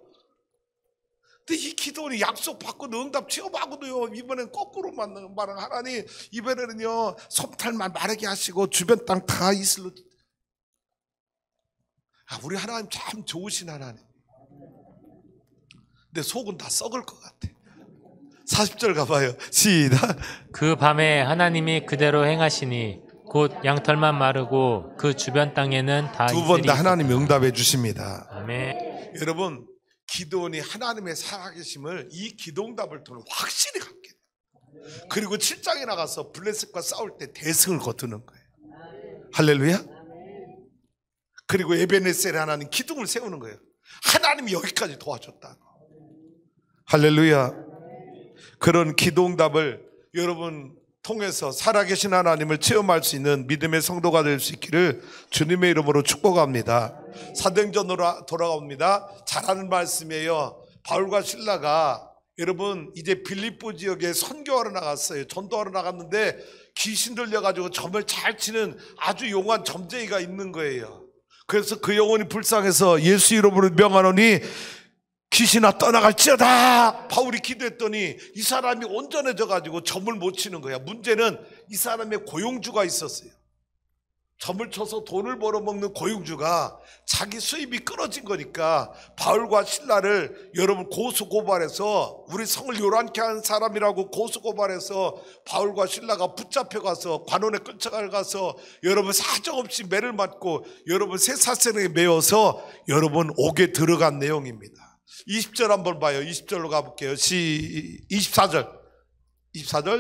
근데 이 기도원이 약속 받고도 응답 취업하고도요 이번엔 거꾸로 말하는 하나님, 이번에는요 솜털만 마르게 하시고 주변 땅 다 이슬로. 우리 하나님 참 좋으신 하나님. 근데 속은 다 썩을 것 같아. 40절 가봐요. 시작. 그 밤에 하나님이 그대로 행하시니 곧 양털만 마르고 그 주변 땅에는 다 두 번 이슬이 다 하나님이 응답해 주십니다. 아멘. 여러분, 기드온이 하나님의 살아계심을 이 기도응답을 통해 확실히 갖게 돼요. 그리고 7장에 나가서 블레셋과 싸울 때 대승을 거두는 거예요. 할렐루야. 그리고 에베네셀에 하나님 기둥을 세우는 거예요. 하나님이 여기까지 도와줬다. 할렐루야. 그런 기도응답을 여러분 통해서 살아계신 하나님을 체험할 수 있는 믿음의 성도가 될 수 있기를 주님의 이름으로 축복합니다. 사도행전으로 돌아옵니다. 잘하는 말씀이에요. 바울과 실라가 여러분 이제 빌립보 지역에 선교하러 나갔어요. 전도하러 나갔는데 귀신 들려가지고 점을 잘 치는 아주 용한 점쟁이가 있는 거예요. 그래서 그 영혼이 불쌍해서 예수 이름으로 명하노니 귀신아 떠나갈지어다. 바울이 기도했더니 이 사람이 온전해져 가지고 점을 못 치는 거야. 문제는 이 사람의 고용주가 있었어요. 점을 쳐서 돈을 벌어먹는 고용주가 자기 수입이 끊어진 거니까 바울과 실라를 여러분 고소고발해서 우리 성을 요란케 한 사람이라고 고소고발해서 바울과 실라가 붙잡혀가서 관원에 끌쳐가서 여러분 사정없이 매를 맞고 여러분 쇠사슬에 매어서 여러분 옥에 들어간 내용입니다. 20절 한번 봐요. 20절로 가볼게요. 24절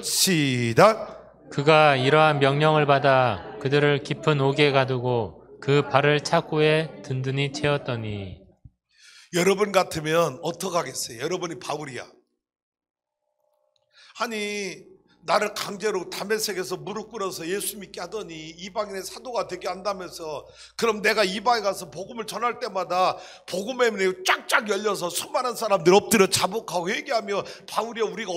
시작. 그가 이러한 명령을 받아 그들을 깊은 옥에 가두고 그 발을 착고에 든든히 채웠더니. 여러분 같으면 어떡하겠어요? 여러분이 바울이야. 아니 나를 강제로 다메섹에서 무릎 꿇어서 예수 믿게 하더니 이방인의 사도가 되게 한다면서, 그럼 내가 이방에 가서 복음을 전할 때마다 복음의 문이 쫙쫙 열려서 수많은 사람들 엎드려 자복하고 회개하며, 바울이여 우리가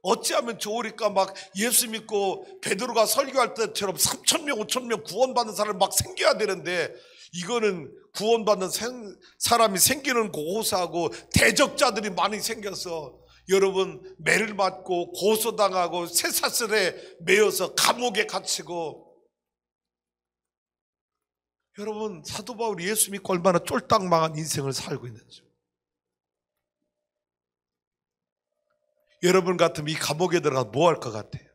어찌하면 좋으리까 막 예수 믿고 베드로가 설교할 때처럼 3,000명 5,000명 구원받는 사람을 막 생겨야 되는데, 이거는 구원받는 사람이 생기는 고사하고 대적자들이 많이 생겨서 여러분 매를 맞고 고소당하고 쇠사슬에 매여서 감옥에 갇히고, 여러분 사도 바울이 예수 믿고 얼마나 쫄딱 망한 인생을 살고 있는지. 여러분 같으면 이 감옥에 들어가서 뭐 할 것 같아요?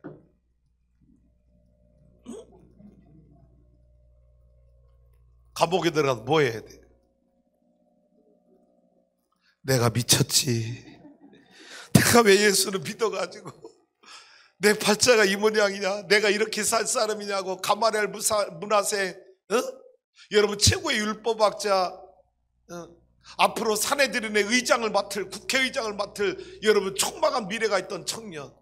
감옥에 들어가서 뭐 해야 돼? 내가 미쳤지. 내가 왜 예수를 믿어가지고 내 팔자가 이 모양이냐, 내가 이렇게 살 사람이냐고. 가마렐 문하세, 여러분 최고의 율법학자, 앞으로 사내들인의 의장을 맡을, 국회의장을 맡을 여러분 촉망한 미래가 있던 청년,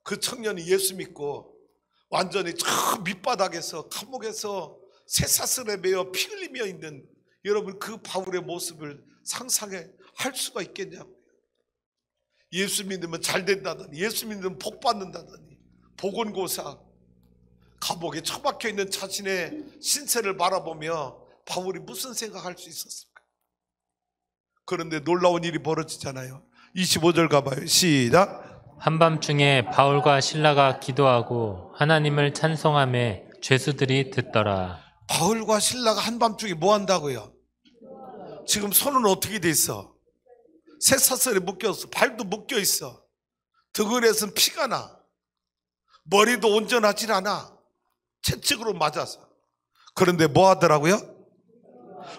그 청년이 예수 믿고 완전히 저 밑바닥에서 감옥에서 쇠사슬에 매여 피 흘리며 있는 여러분 그 바울의 모습을 상상해 할 수가 있겠냐고요. 예수 믿으면 잘 된다더니, 예수 믿으면 복 받는다더니, 보건고사, 감옥에 처박혀 있는 자신의 신세를 바라보며 바울이 무슨 생각할 수 있었을까? 그런데 놀라운 일이 벌어지잖아요. 25절 가봐요. 시작. 한밤중에 바울과 실라가 기도하고 하나님을 찬송하며 죄수들이 듣더라. 바울과 실라가 한밤중에 뭐 한다고요? 지금 손은 어떻게 돼 있어? 쇠사슬에 묶여서 발도 묶여 있어. 등을에서는 피가 나. 머리도 온전하진 않아. 채찍으로 맞아서. 그런데 뭐 하더라고요?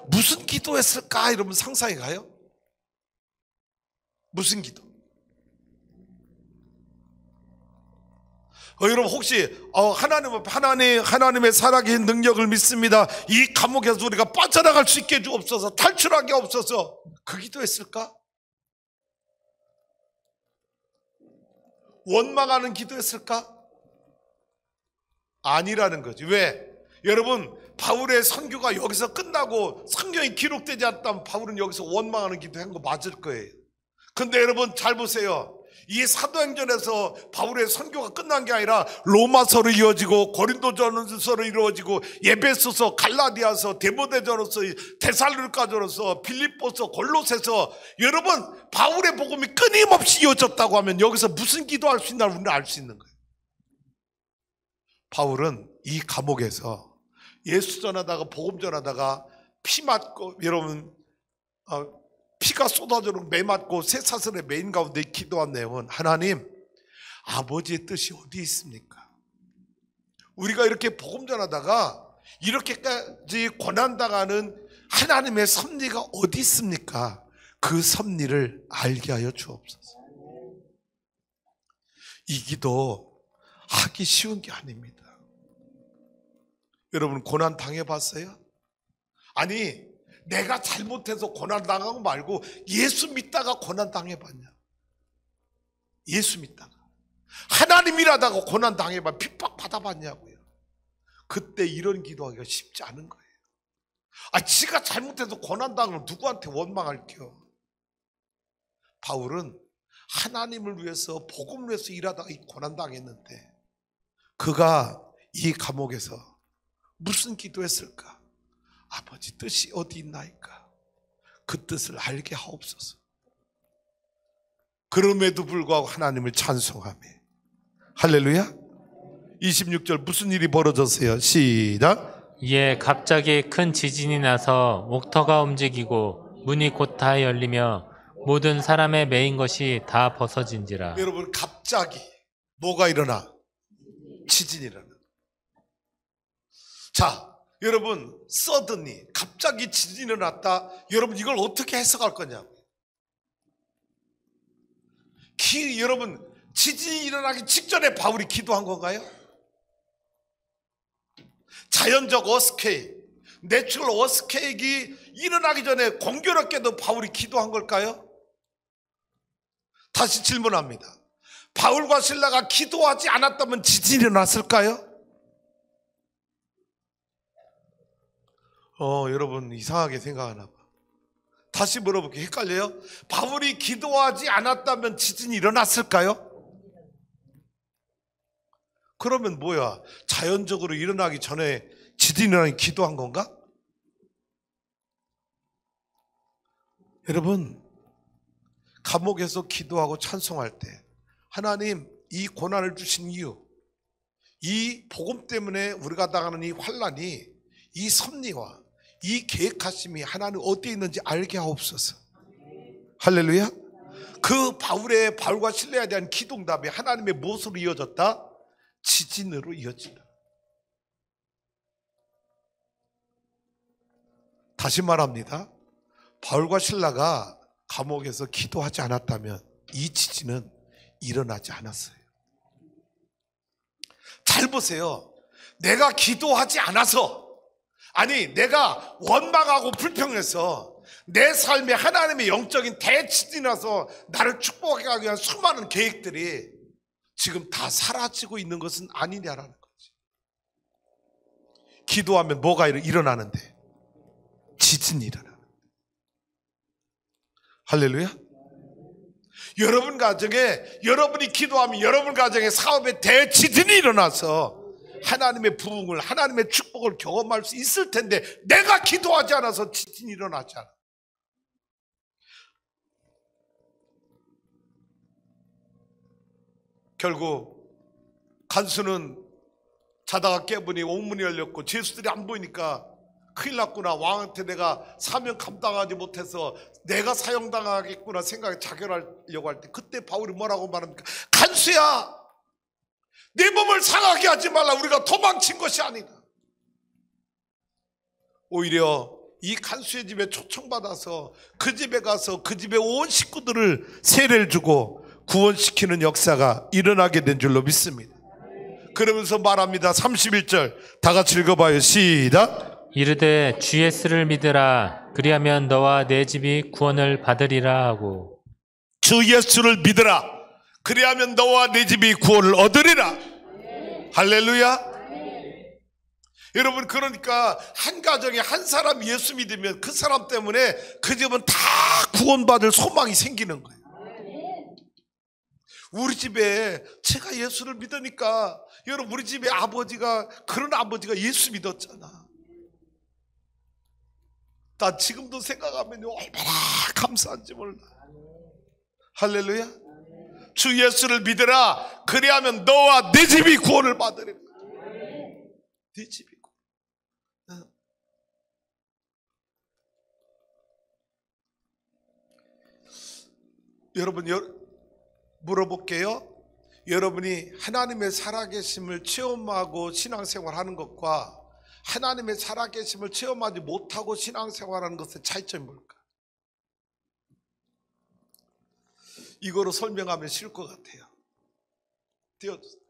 무슨 기도했을까? 이러면 상상이 가요? 무슨 기도? 여러분 혹시 하나님의 살아계신 능력을 믿습니다, 이 감옥에서 우리가 빠져나갈 수 있게 주옵소서, 탈출하게 없어서, 그 기도했을까? 원망하는 기도했을까? 아니라는 거지. 왜? 여러분 바울의 선교가 여기서 끝나고 성경이 기록되지 않았다면 바울은 여기서 원망하는 기도한 거 맞을 거예요. 근데 여러분 잘 보세요. 이 사도행전에서 바울의 선교가 끝난 게 아니라 로마서로 이어지고 고린도전서로 이루어지고 에베소서, 갈라디아서, 데모데전서, 데살로니가전서, 빌립보서, 골로새서, 여러분 바울의 복음이 끊임없이 이어졌다고 하면 여기서 무슨 기도할 수 있나 우리는 알 수 있는 거예요. 바울은 이 감옥에서 예수 전하다가 복음 전하다가 피 맞고, 여러분 피가 쏟아지도록 매맞고 쇠사슬에 매인 가운데 기도한 내용은, 하나님 아버지의 뜻이 어디 있습니까? 우리가 이렇게 복음 전하다가 이렇게까지 고난당하는 하나님의 섭리가 어디 있습니까? 그 섭리를 알게 하여 주옵소서. 이 기도 하기 쉬운 게 아닙니다. 여러분 고난 당해봤어요? 아니 내가 잘못해서 고난당하고 말고 예수 믿다가 고난당해봤냐? 예수 믿다가 하나님이라다가 고난당해봐 핍박 받아봤냐고요? 그때 이런 기도하기가 쉽지 않은 거예요. 지가 잘못해서 고난당하면 누구한테 원망할게요? 바울은 하나님을 위해서 복음을 위해서 일하다가 이 고난당했는데, 그가 이 감옥에서 무슨 기도했을까? 아버지 뜻이 어디 있나이까? 그 뜻을 알게 하옵소서. 그럼에도 불구하고 하나님을 찬송하며, 할렐루야. 26절 무슨 일이 벌어졌어요? 시작. 이에 갑자기 큰 지진이 나서 옥터가 움직이고 문이 곧 다 열리며 모든 사람의 매인 것이 다 벗어진지라. 여러분 갑자기 뭐가 일어나? 지진이 일어나. 자 여러분, suddenly 갑자기 지진이 일어났다. 여러분 이걸 어떻게 해석할 거냐고. 여러분 지진이 일어나기 직전에 바울이 기도한 건가요? 자연적 어스케이크, 내추럴 어스케이크가 일어나기 전에 공교롭게도 바울이 기도한 걸까요? 다시 질문합니다. 바울과 실라가 기도하지 않았다면 지진이 일어났을까요? 여러분 이상하게 생각하나 봐. 다시 물어볼게요. 헷갈려요? 바울이 기도하지 않았다면 지진이 일어났을까요? 그러면 뭐야? 자연적으로 일어나기 전에 지진이 일어나기 기도한 건가? 여러분, 감옥에서 기도하고 찬송할 때 하나님 이 고난을 주신 이유, 이 복음 때문에 우리가 당하는 이 환난이, 이 섭리와 이 계획하심이 하나님 어디에 있는지 알게 하옵소서. 할렐루야. 그 바울과 실레에 대한 기도응답이 하나님의 무엇으로 이어졌다? 지진으로 이어진다. 다시 말합니다. 바울과 실라가 감옥에서 기도하지 않았다면 이 지진은 일어나지 않았어요. 잘 보세요. 내가 기도하지 않아서, 아니 내가 원망하고 불평해서 내 삶에 하나님의 영적인 대지진이 나서 나를 축복하기 위한 수많은 계획들이 지금 다 사라지고 있는 것은 아니냐라는 거지. 기도하면 뭐가 일어나는데? 지진이 일어나는. 할렐루야. 여러분 가정에, 여러분이 기도하면 여러분 가정에 사업에 대지진이 일어나서 하나님의 부흥을, 하나님의 축복을 경험할 수 있을 텐데 내가 기도하지 않아서 지진이 일어나지 않아. 결국 간수는 자다가 깨보니 옥문이 열렸고 죄수들이 안 보이니까 큰일 났구나, 왕한테 내가 사명 감당하지 못해서 내가 사형당하겠구나 생각에 자결하려고 할 때 그때 바울이 뭐라고 말합니까? 간수야, 내 몸을 상하게 하지 말라. 우리가 도망친 것이 아니다. 오히려 이 간수의 집에 초청받아서 그 집에 가서 그 집에 온 식구들을 세례를 주고 구원시키는 역사가 일어나게 된 줄로 믿습니다. 그러면서 말합니다. 31절 다 같이 읽어봐요. 시작. 이르되 주 예수를 믿으라. 그리하면 너와 내 집이 구원을 받으리라 하고. 주 예수를 믿으라. 그리하면 너와 내 집이 구원을 얻으리라. 할렐루야. 여러분, 그러니까 한 가정에 한 사람 예수 믿으면 그 사람 때문에 그 집은 다 구원받을 소망이 생기는 거예요. 우리 집에 제가 예수를 믿으니까, 여러분 우리 집에 아버지가, 그런 아버지가 예수 믿었잖아. 나 지금도 생각하면 얼마나 감사한지 몰라. 할렐루야. 주 예수를 믿으라. 그리하면 너와 내 집이 구원을 받으리라. 네 집이 구원. 여러분, 물어볼게요. 여러분이 하나님의 살아계심을 체험하고 신앙생활하는 것과 하나님의 살아계심을 체험하지 못하고 신앙생활하는 것의 차이점이 뭘까? 이거로 설명하면 쉬울 것 같아요. 띄워주세요.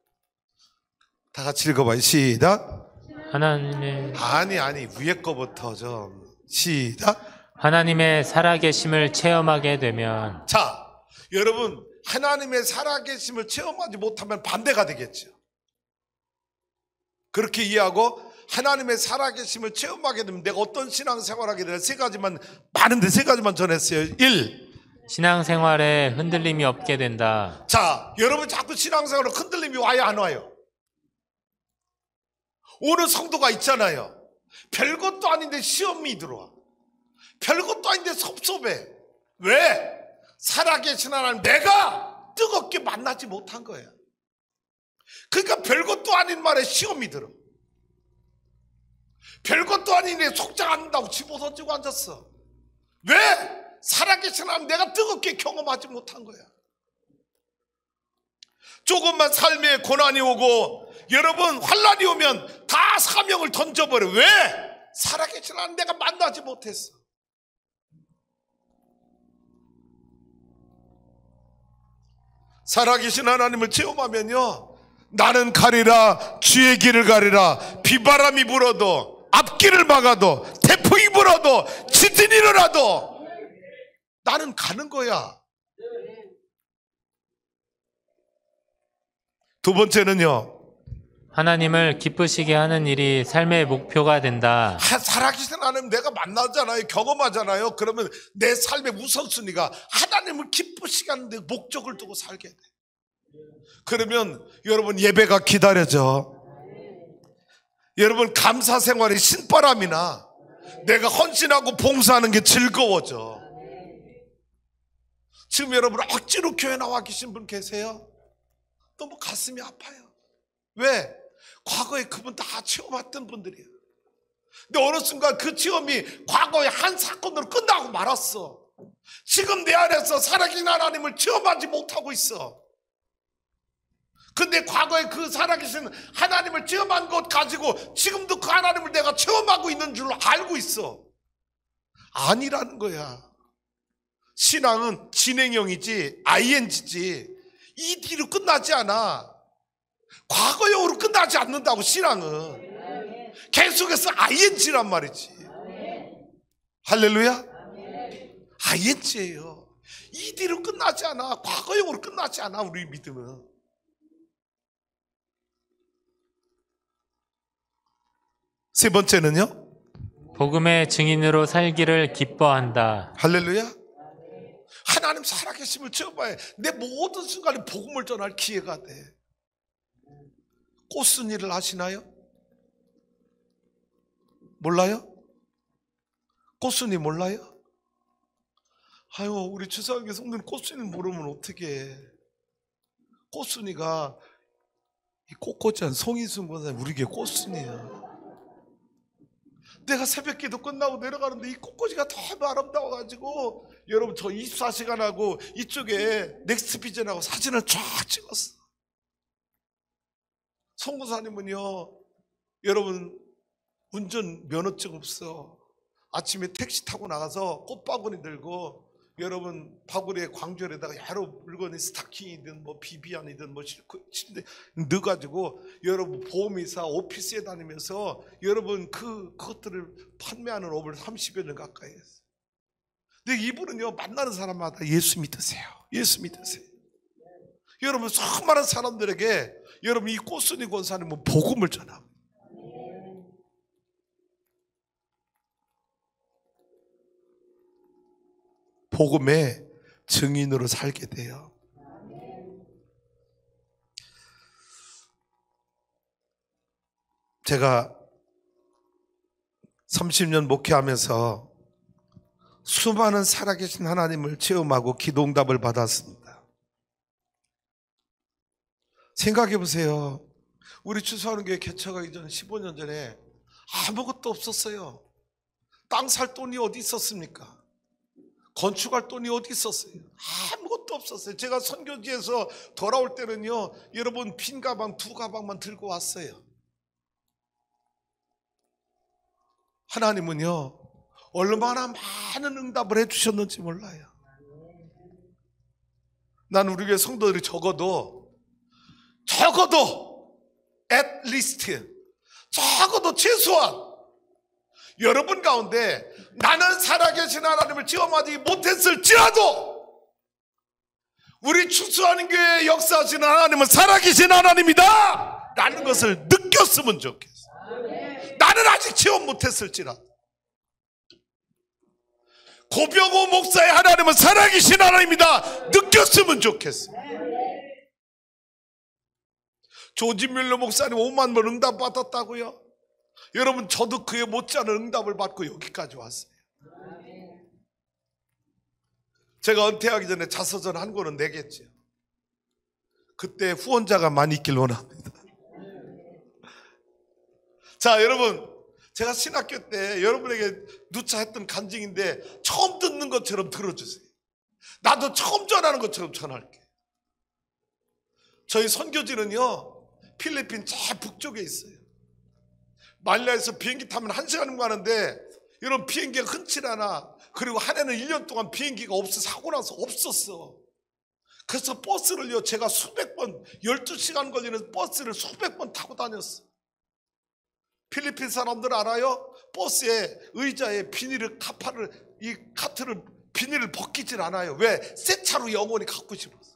다 같이 읽어봐요. 시작. 하나님의 아니 위에 거부터 좀 시작. 하나님의 살아계심을 체험하게 되면. 자, 여러분, 하나님의 살아계심을 체험하지 못하면 반대가 되겠죠. 그렇게 이해하고 하나님의 살아계심을 체험하게 되면 내가 어떤 신앙생활하게 되나 세 가지만, 많은데 세 가지만 전했어요. 1. 신앙생활에 흔들림이 없게 된다. 자, 여러분 자꾸 신앙생활로 흔들림이 와요, 안 와요? 오는 성도가 있잖아요. 별것도 아닌데 시험이 들어와. 별것도 아닌데 섭섭해. 왜? 살아계신 하나님 내가 뜨겁게 만나지 못한 거야. 그러니까 별것도 아닌 말에 시험이 들어. 별것도 아닌데 속장 않는다고 집어던지고 앉았어. 왜? 살아계신 하나님 내가 뜨겁게 경험하지 못한 거야. 조금만 삶에 고난이 오고, 여러분 환난이 오면 다 사명을 던져버려. 왜? 살아계신 하나님 내가 만나지 못했어. 살아계신 하나님을 체험하면요, 나는 가리라, 주의 길을 가리라. 비바람이 불어도, 앞길을 막아도, 태풍이 불어도, 지진이 일어나도 나는 가는 거야. 두 번째는요, 하나님을 기쁘시게 하는 일이 삶의 목표가 된다. 살아계신 하나님 내가 만나잖아요. 경험하잖아요. 그러면 내 삶의 우선순위가 하나님을 기쁘시게 하는 데 목적을 두고 살게 돼. 그러면 여러분 예배가 기다려져. 여러분 감사 생활의 신바람이나 내가 헌신하고 봉사하는 게 즐거워져. 지금 여러분 억지로 교회 나와 계신 분 계세요? 너무 가슴이 아파요. 왜? 과거에 그분 다 체험했던 분들이에요. 근데 어느 순간 그 체험이 과거의 한 사건으로 끝나고 말았어. 지금 내 안에서 살아계신 하나님을 체험하지 못하고 있어. 근데 과거에 그 살아계신 하나님을 체험한 것 가지고 지금도 그 하나님을 내가 체험하고 있는 줄로 알고 있어. 아니라는 거야. 신앙은 진행형이지 ing지 ED로 끝나지 않아. 과거형으로 끝나지 않는다고. 신앙은 계속해서 ing란 말이지. 할렐루야. ing예요. ED로 끝나지 않아. 과거형으로 끝나지 않아. 우리 믿음은. 세 번째는요, 복음의 증인으로 살기를 기뻐한다. 할렐루야. 하나님 살아계심을 체험해. 내 모든 순간에 복음을 전할 기회가 돼. 꽃순 일을 하시나요? 몰라요? 꽃순이 몰라요? 아유, 우리 주사학교 성도는 꽃순이 모르면 어떡해. 꽃순이가 이 꽃꽂이한 송인순 권사님 우리에게 꽃순이야. 내가 새벽기도 끝나고 내려가는데 이 꽃꽂이가 너무 아름다워가지고 여러분 저 24시간하고 이쪽에 넥스트비전하고 사진을 쫙 찍었어. 송구사님은요, 여러분 운전 면허증 없어. 아침에 택시 타고 나가서 꽃바구니 들고 여러분 바구니에 광주에다가 여러 물건이 스타킹이든 뭐 비비안이든 뭐 침대 넣어가지고 여러분 보험회사 오피스에 다니면서 여러분 그것들을 판매하는 업을 30여 년 가까이 했어요. 근데 이분은요, 만나는 사람마다 예수 믿으세요. 예수 믿으세요. 여러분 수많은 사람들에게 여러분 이 꽃순이 권사님은 복음을 전합니다. 복음의 증인으로 살게 돼요. 제가 30년 목회하면서 수많은 살아계신 하나님을 체험하고 기도응답을 받았습니다. 생각해 보세요. 우리 추수하는 교회 개척하기 전 15년 전에 아무것도 없었어요. 땅 살 돈이 어디 있었습니까? 건축할 돈이 어디 있었어요? 아무것도 없었어요. 제가 선교지에서 돌아올 때는요, 여러분 빈 가방 2가방만 들고 왔어요. 하나님은요, 얼마나 많은 응답을 해주셨는지 몰라요. 난 우리 교회 성도들이 적어도 at least 적어도 최소한 여러분 가운데 나는 살아계신 하나님을 체험하지 못했을지라도 우리 추수하는 교회에 역사하시는 하나님은 살아계신 하나님이다 라는 것을 느꼈으면 좋겠어. 나는 아직 체험 못했을지라도 고병호 목사의 하나님은 살아계신 하나님이다 느꼈으면 좋겠어. 조지 뮬러 목사님 5만 번 응답 받았다고요? 여러분 저도 그에 못지않은 응답을 받고 여기까지 왔어요. 제가 은퇴하기 전에 자서전 한 권은 내겠죠. 그때 후원자가 많이 있길 원합니다. 자, 여러분 제가 신학교 때 여러분에게 누차 했던 간증인데 처음 듣는 것처럼 들어주세요. 나도 처음 전하는 것처럼 전할게. 저희 선교지는요 필리핀 저 북쪽에 있어요. 말라에서 비행기 타면 1시간이면 가는데 이런 비행기가 흔치 않아. 그리고 한 해는 1년 동안 비행기가 없어. 사고 나서 없었어. 그래서 버스를요 제가 수백 번 12시간 걸리는 버스를 수백 번 타고 다녔어. 필리핀 사람들 알아요? 버스에 의자에 비닐을 카트를 비닐을 벗기질 않아요. 왜? 새 차로 영원히 갖고 싶어서.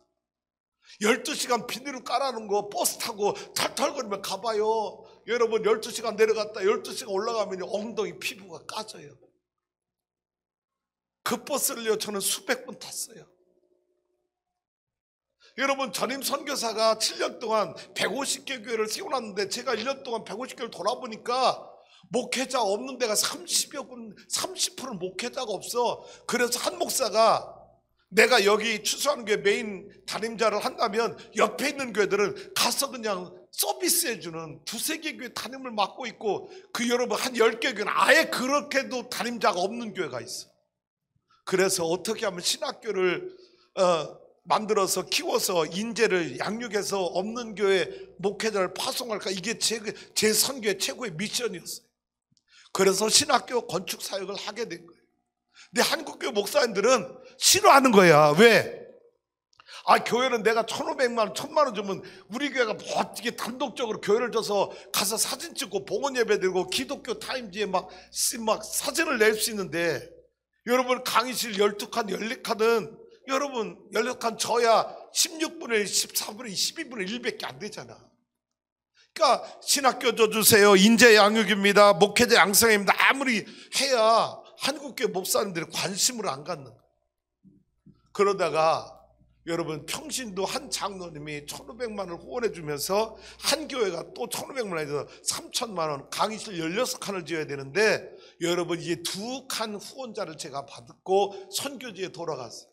12시간 비닐을 깔아놓은 거 버스 타고 털털거리면 가봐요. 여러분 12시간 내려갔다 12시간 올라가면 엉덩이 피부가 까져요. 그 버스를요 저는 수백 번 탔어요. 여러분 전임 선교사가 7년 동안 150개 교회를 세워놨는데 제가 1년 동안 150개를 돌아보니까 목회자 없는 데가 30%는 목회자가 없어. 그래서 한 목사가 내가 여기 추수하는 교회 메인 담임자를 한다면 옆에 있는 교회들은 가서 그냥 서비스해주는 두세 개 교회 담임을 맡고 있고 그 여러분 한 10개 교회는 아예 그렇게도 담임자가 없는 교회가 있어. 그래서 어떻게 하면 신학교를 만들어서 키워서 인재를 양육해서 없는 교회 목회자를 파송할까, 이게 제 선교의 최고의 미션이었어요. 그래서 신학교 건축 사역을 하게 된 거예요. 근데 한국교회 목사님들은 싫어하는 거야. 왜? 교회는 내가 1,500만 원, 1,000만 원 주면 우리 교회가 뭐 어떻게 단독적으로 교회를 줘서 가서 사진 찍고 봉헌 예배 드리고 기독교 타임즈에 막 사진을 낼 수 있는데, 여러분 강의실 12칸, 14칸은 여러분 14칸 져야 16분의 1, 14분의 2, 12분의 1밖에 안 되잖아. 그러니까 신학교 줘주세요, 인재 양육입니다, 목회자 양성입니다, 아무리 해야 한국교회 목사님들이 관심을 안 갖는 거예요. 그러다가 여러분 평신도 한 장로님이 1,500만 원을 후원해 주면서 한 교회가 또 1,500만 원에서 3,000만 원 강의실 16칸을 지어야 되는데, 여러분 이제 2칸 후원자를 제가 받고 선교지에 돌아갔어요.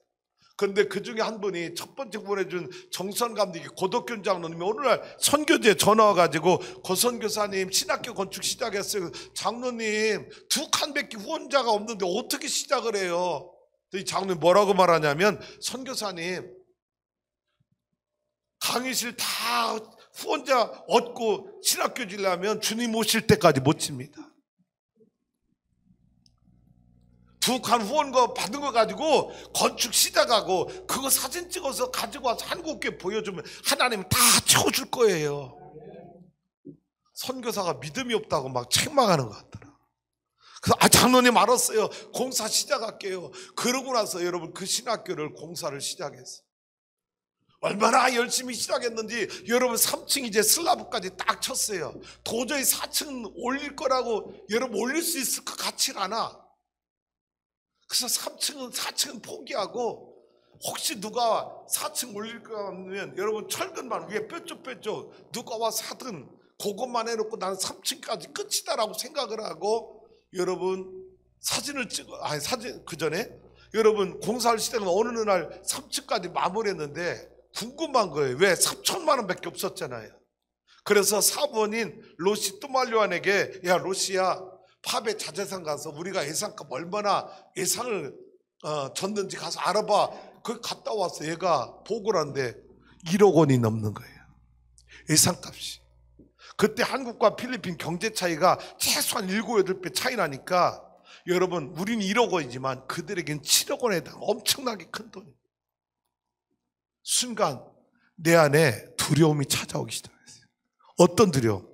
그런데 그 중에 한 분이 첫 번째 후원해준 정선 감독이 고덕균 장로님이 오늘날 선교지에 전화 와가지고 고선교사님 신학교 건축 시작했어요. 장로님 2칸밖에 후원자가 없는데 어떻게 시작을 해요? 이 장로님 뭐라고 말하냐면, 선교사님 강의실 다 후원자 얻고 신학교 지려면 주님 오실 때까지 못 칩니다. 2칸 후원 거 받은 거 가지고 건축 시작하고 그거 사진 찍어서 가지고 와서 한국교회 보여주면 하나님은 다 채워줄 거예요. 선교사가 믿음이 없다고 막 책망하는 것 같더라. 그래서 장로님 알았어요, 공사 시작할게요. 그러고 나서 여러분 그 신학교를 공사를 시작했어요. 얼마나 열심히 시작했는지 여러분 3층 이제 슬라브까지 딱 쳤어요. 도저히 4층 올릴 거라고 여러분 올릴 수 있을 것 같질 않아. 그래서 4층은 포기하고, 혹시 누가 4층 올릴 거 하면 여러분 철근만 위에 뾰족뾰족 누가 와서 하든 그것만 해놓고 나는 3층까지 끝이다라고 생각을 하고, 여러분 사진을 찍어, 사진 그 전에 여러분 공사를 시작한 어느 날 3층까지 마무리했는데 궁금한 거예요. 왜? 3,000만 원밖에 없었잖아요. 그래서 사부인 로시 뚜말료안에게, 야 로시야, 팝에 자재상 가서 우리가 예상값 얼마나 예상을 줬는지 가서 알아봐. 그 갔다 와서 얘가 보고를 하는데 1억 원이 넘는 거예요, 예상값이. 그때 한국과 필리핀 경제 차이가 최소한 7, 8배 차이 나니까 여러분 우린 1억 원이지만 그들에겐 7억 원에 해당 엄청나게 큰 돈이에요. 순간 내 안에 두려움이 찾아오기 시작했어요. 어떤 두려움?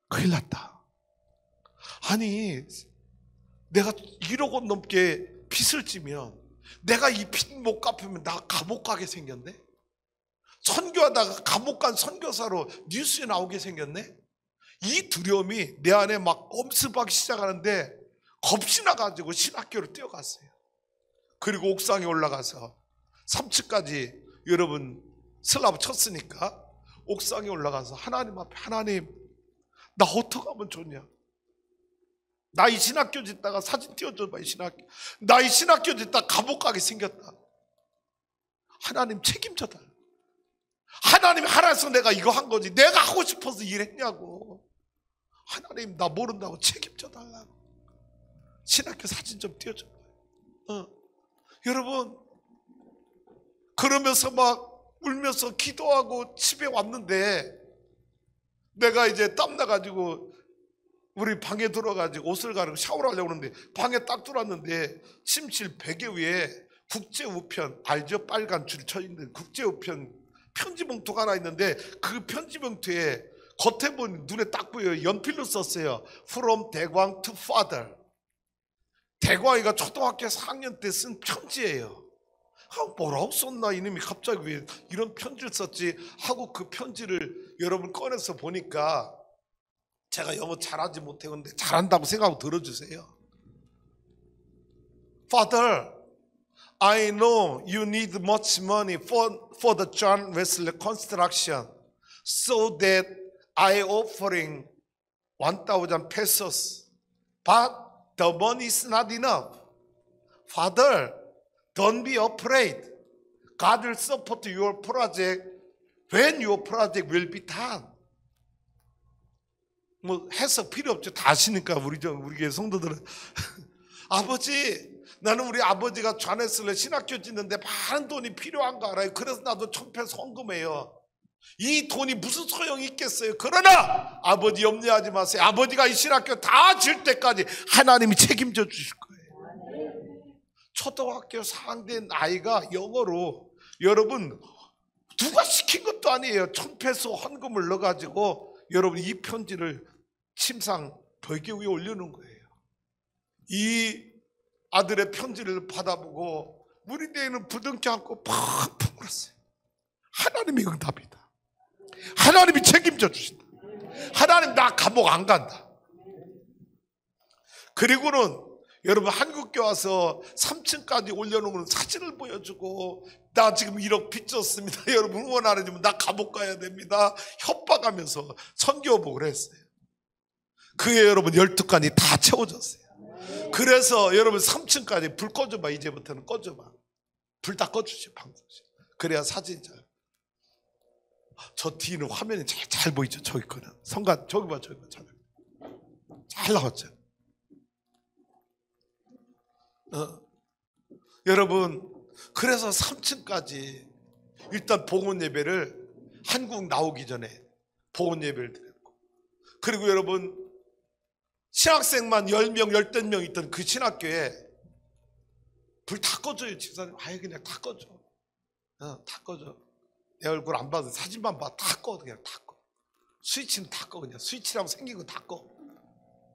큰일 났다. 아니 내가 1억 원 넘게 빚을 지면 내가 이 빚 못 갚으면 나 감옥 가게 생겼네. 선교하다가 감옥 간 선교사로 뉴스에 나오게 생겼네. 이 두려움이 내 안에 막 엄습하기 시작하는데 겁이 나가지고 신학교로 뛰어갔어요. 그리고 옥상에 올라가서 3층까지 여러분 슬라브 쳤으니까 옥상에 올라가서 하나님 앞에, 하나님 나 어떻게 하면 좋냐, 나 이 신학교 짓다가 사진 띄워줘봐. 나 이 신학교 짓다가 감옥 가게 생겼다. 하나님 책임져 달라. 하나님이 하라해서 내가 이거 한 거지, 내가 하고 싶어서 일했냐고. 하나님 나 모른다고 책임져 달라고. 신학교 사진 좀 띄워줘봐. 여러분 그러면서 막 울면서 기도하고 집에 왔는데, 내가 이제 땀나가지고 우리 방에 들어가지고 옷을 가리고 샤워를 하려고 하는데 방에 딱 들어왔는데 침실 베개 위에 국제우편 알죠? 빨간 줄 쳐 있는 국제우편 편지 봉투가 하나 있는데, 그 편지 봉투에 겉에 보면 눈에 딱 보여요. 연필로 썼어요. From 대광 to father. 대광이가 초등학교 4학년 때 쓴 편지예요. 뭐라고 썼나 이놈이 갑자기 왜 이런 편지를 썼지 하고 그 편지를 여러분 꺼내서 보니까 제가 영어 잘하지 못했는데 잘한다고 생각하고 들어주세요. Father, I know you need much money for the John Wesley construction, so that I offering 1,000 pesos. But the money is not enough. Father, don't be afraid. God will support your project when your project will be done. 뭐 해석 필요 없죠. 다 아시니까 우리 교회 성도들은. 아버지, 나는 우리 아버지가 좌네슬레 신학교 짓는데 많은 돈이 필요한 거 알아요. 그래서 나도 1,000페소 헌금해요. 이 돈이 무슨 소용이 있겠어요. 그러나 아버지 염려하지 마세요. 아버지가 이 신학교 다 질 때까지 하나님이 책임져 주실 거예요. 초등학교 4학년 아이가 영어로, 여러분 누가 시킨 것도 아니에요. 1,000페소 헌금을 넣어가지고 여러분 이 편지를 침상 벽에 위에 올려놓은 거예요. 이 아들의 편지를 받아보고 우리 내에는 부둥켜 안고 펑펑 울었어요. 하나님의 응답이다. 하나님이 책임져 주신다. 하나님 나 감옥 안 간다. 그리고는 여러분 한국에 와서 3층까지 올려놓은 사진을 보여주고 나 지금 1억 빚졌습니다. 여러분 응원 안 해주면 나 감옥 가야 됩니다. 협박하면서 선교복을 했어요. 그게 여러분 12칸이 다 채워졌어요. 그래서 여러분 3층까지 불 꺼줘봐. 이제부터는 꺼줘봐. 불 다 꺼주죠. 방송실. 그래야 사진이 잘. 저 뒤는 화면이 잘 보이죠. 저기 거는 성간 저기 봐. 잘 나왔죠. 여러분 그래서 3층까지 일단 봉헌 예배를 한국 나오기 전에 봉헌 예배를 드렸고, 그리고 여러분 신학생만 10명 10명 있던 그 신학교에 불 다 꺼줘요. 집사님 아예 그냥 다 꺼줘. 다 꺼줘. 내 얼굴 안 봐도 사진만 봐. 다 꺼. 그냥 다 꺼. 스위치는 다 꺼. 그냥 스위치라고 생긴 거 다 꺼.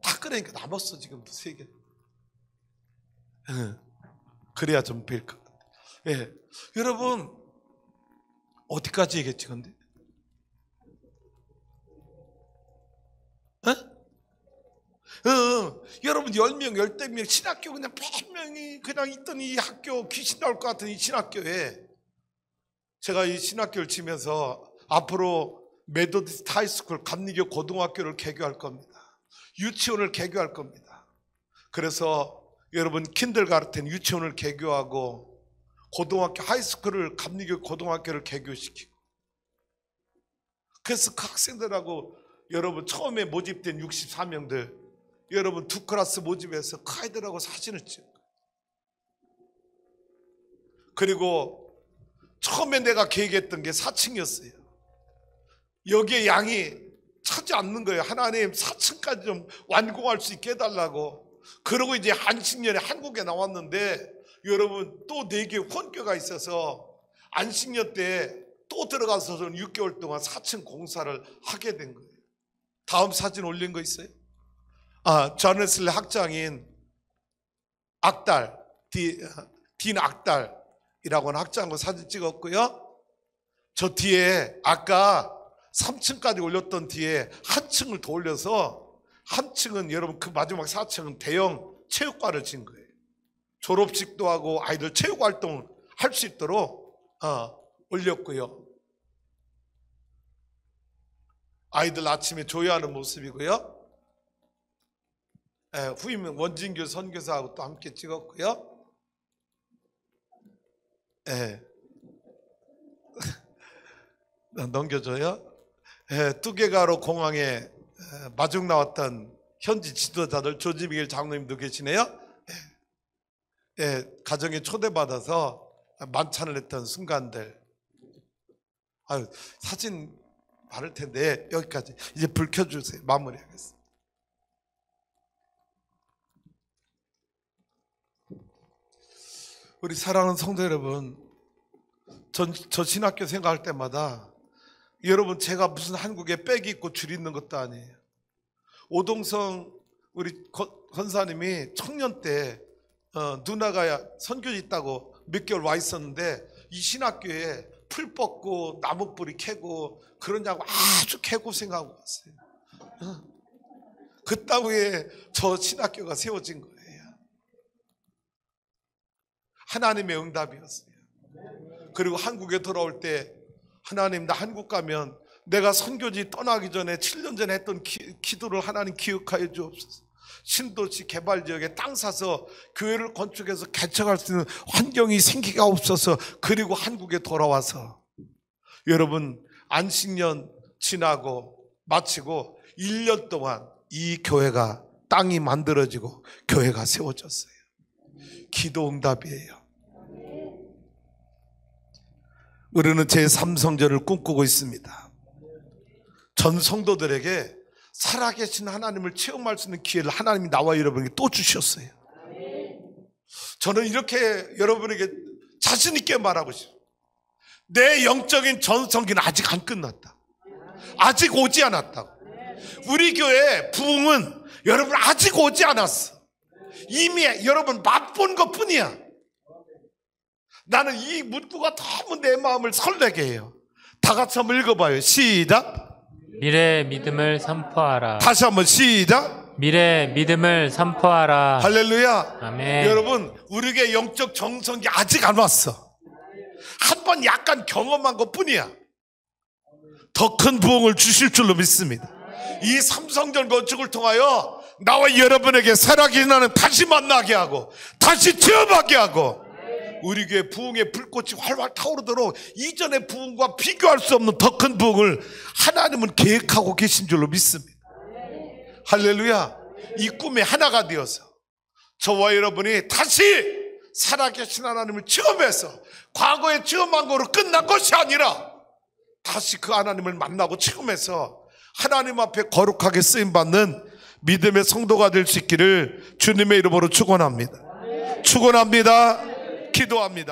다 끄니까 남았어 지금도 3개. 그래야 좀 뵐 것 같아요. 예. 여러분 어디까지 얘기했지 근데? 여러분 10명 10명 신학교 그냥 100명이 그냥 있던 이 학교, 귀신 나올 것 같은 이 신학교에 제가 이 신학교를 치면서 앞으로 메소디스트 하이스쿨 감리교 고등학교를 개교할 겁니다. 유치원을 개교할 겁니다. 그래서 여러분 킨들가르텐 유치원을 개교하고 고등학교 하이스쿨을 감리교 고등학교를 개교시키고, 그래서 그 학생들하고 여러분 처음에 모집된 64명들 여러분 2클래스 모집해서 그 아이들하고 사진을 찍어요. 그리고 처음에 내가 계획했던 게 4층이었어요. 여기에 양이 차지 않는 거예요. 하나님 4층까지 좀 완공할 수 있게 해달라고. 그러고 이제 안식년에 한국에 나왔는데 여러분 또 4개 헌교가 있어서 안식년 때 또 들어가서 저는 6개월 동안 4층 공사를 하게 된 거예요. 다음 사진 올린 거 있어요? 존 웨슬리 학장인 악달, 딘 악달이라고 하는 학장과 사진 찍었고요. 저 뒤에 아까 3층까지 올렸던 뒤에 한 층을 더 올려서 한 층은 여러분 그 마지막 4층은 대형 체육관을 진 거예요. 졸업식도 하고 아이들 체육활동을 할 수 있도록 올렸고요. 아이들 아침에 조회하는 모습이고요. 후임 원진규 선교사하고 또 함께 찍었고요. 넘겨줘요. 뚜게가로 공항에 마중 나왔던 현지 지도자들 조지미길 장로님도 계시네요. 가정에 초대받아서 만찬을 했던 순간들. 사진 많을 텐데 여기까지. 이제 불 켜주세요. 마무리하겠습니다. 우리 사랑하는 성도 여러분, 저 신학교 생각할 때마다 여러분 제가 무슨 한국에 빽이 있고 줄 있는 것도 아니에요. 오동성 우리 권사님이 청년 때 누나가 선교지 있다고 몇 개월 와 있었는데 이 신학교에 풀 뻗고 나무 뿌리 캐고 그러냐고 아주 개고생하고 왔어요. 그따위에 저 신학교가 세워진 거예요. 하나님의 응답이었어요. 그리고 한국에 돌아올 때 하나님, 나 한국 가면 내가 선교지 떠나기 전에 7년 전에 했던 기도를 하나님 기억하여 주옵소서. 신도시 개발 지역에 땅 사서 교회를 건축해서 개척할 수 있는 환경이 생기가 없어서, 그리고 한국에 돌아와서 여러분 안식년 지나고 마치고 1년 동안 이 교회가 땅이 만들어지고 교회가 세워졌어요. 기도 응답이에요. 우리는 제3성전을 꿈꾸고 있습니다. 전 성도들에게 살아계신 하나님을 체험할 수 있는 기회를 하나님이 나와 여러분에게 또 주셨어요. 저는 이렇게 여러분에게 자신 있게 말하고 싶어요. 내 영적인 전성기는 아직 안 끝났다. 아직 오지 않았다고. 우리 교회 부흥은 여러분 아직 오지 않았어. 이미 여러분 맛본 것 뿐이야. 나는 이 문구가 너무 내 마음을 설레게 해요. 다 같이 한번 읽어봐요. 시작. 미래의 믿음을 선포하라. 다시 한번 시작. 미래의 믿음을 선포하라. 할렐루야. 아멘. 여러분 우리에게 영적 정성이 아직 안 왔어. 한 번 약간 경험한 것 뿐이야. 더 큰 부흥을 주실 줄로 믿습니다. 이 삼성전 건축을 통하여 나와 여러분에게 살아계신 하나님 다시 만나게 하고 다시 체험하게 하고 우리 교회 부흥의 불꽃이 활활 타오르도록 이전의 부흥과 비교할 수 없는 더 큰 부흥을 하나님은 계획하고 계신 줄로 믿습니다. 할렐루야. 이 꿈의 하나가 되어서 저와 여러분이 다시 살아계신 하나님을 체험해서 과거에 체험한 거로 끝난 것이 아니라 다시 그 하나님을 만나고 체험해서 하나님 앞에 거룩하게 쓰임받는 믿음의 성도가 될 수 있기를 주님의 이름으로 축원합니다. 축원합니다. 기도합니다.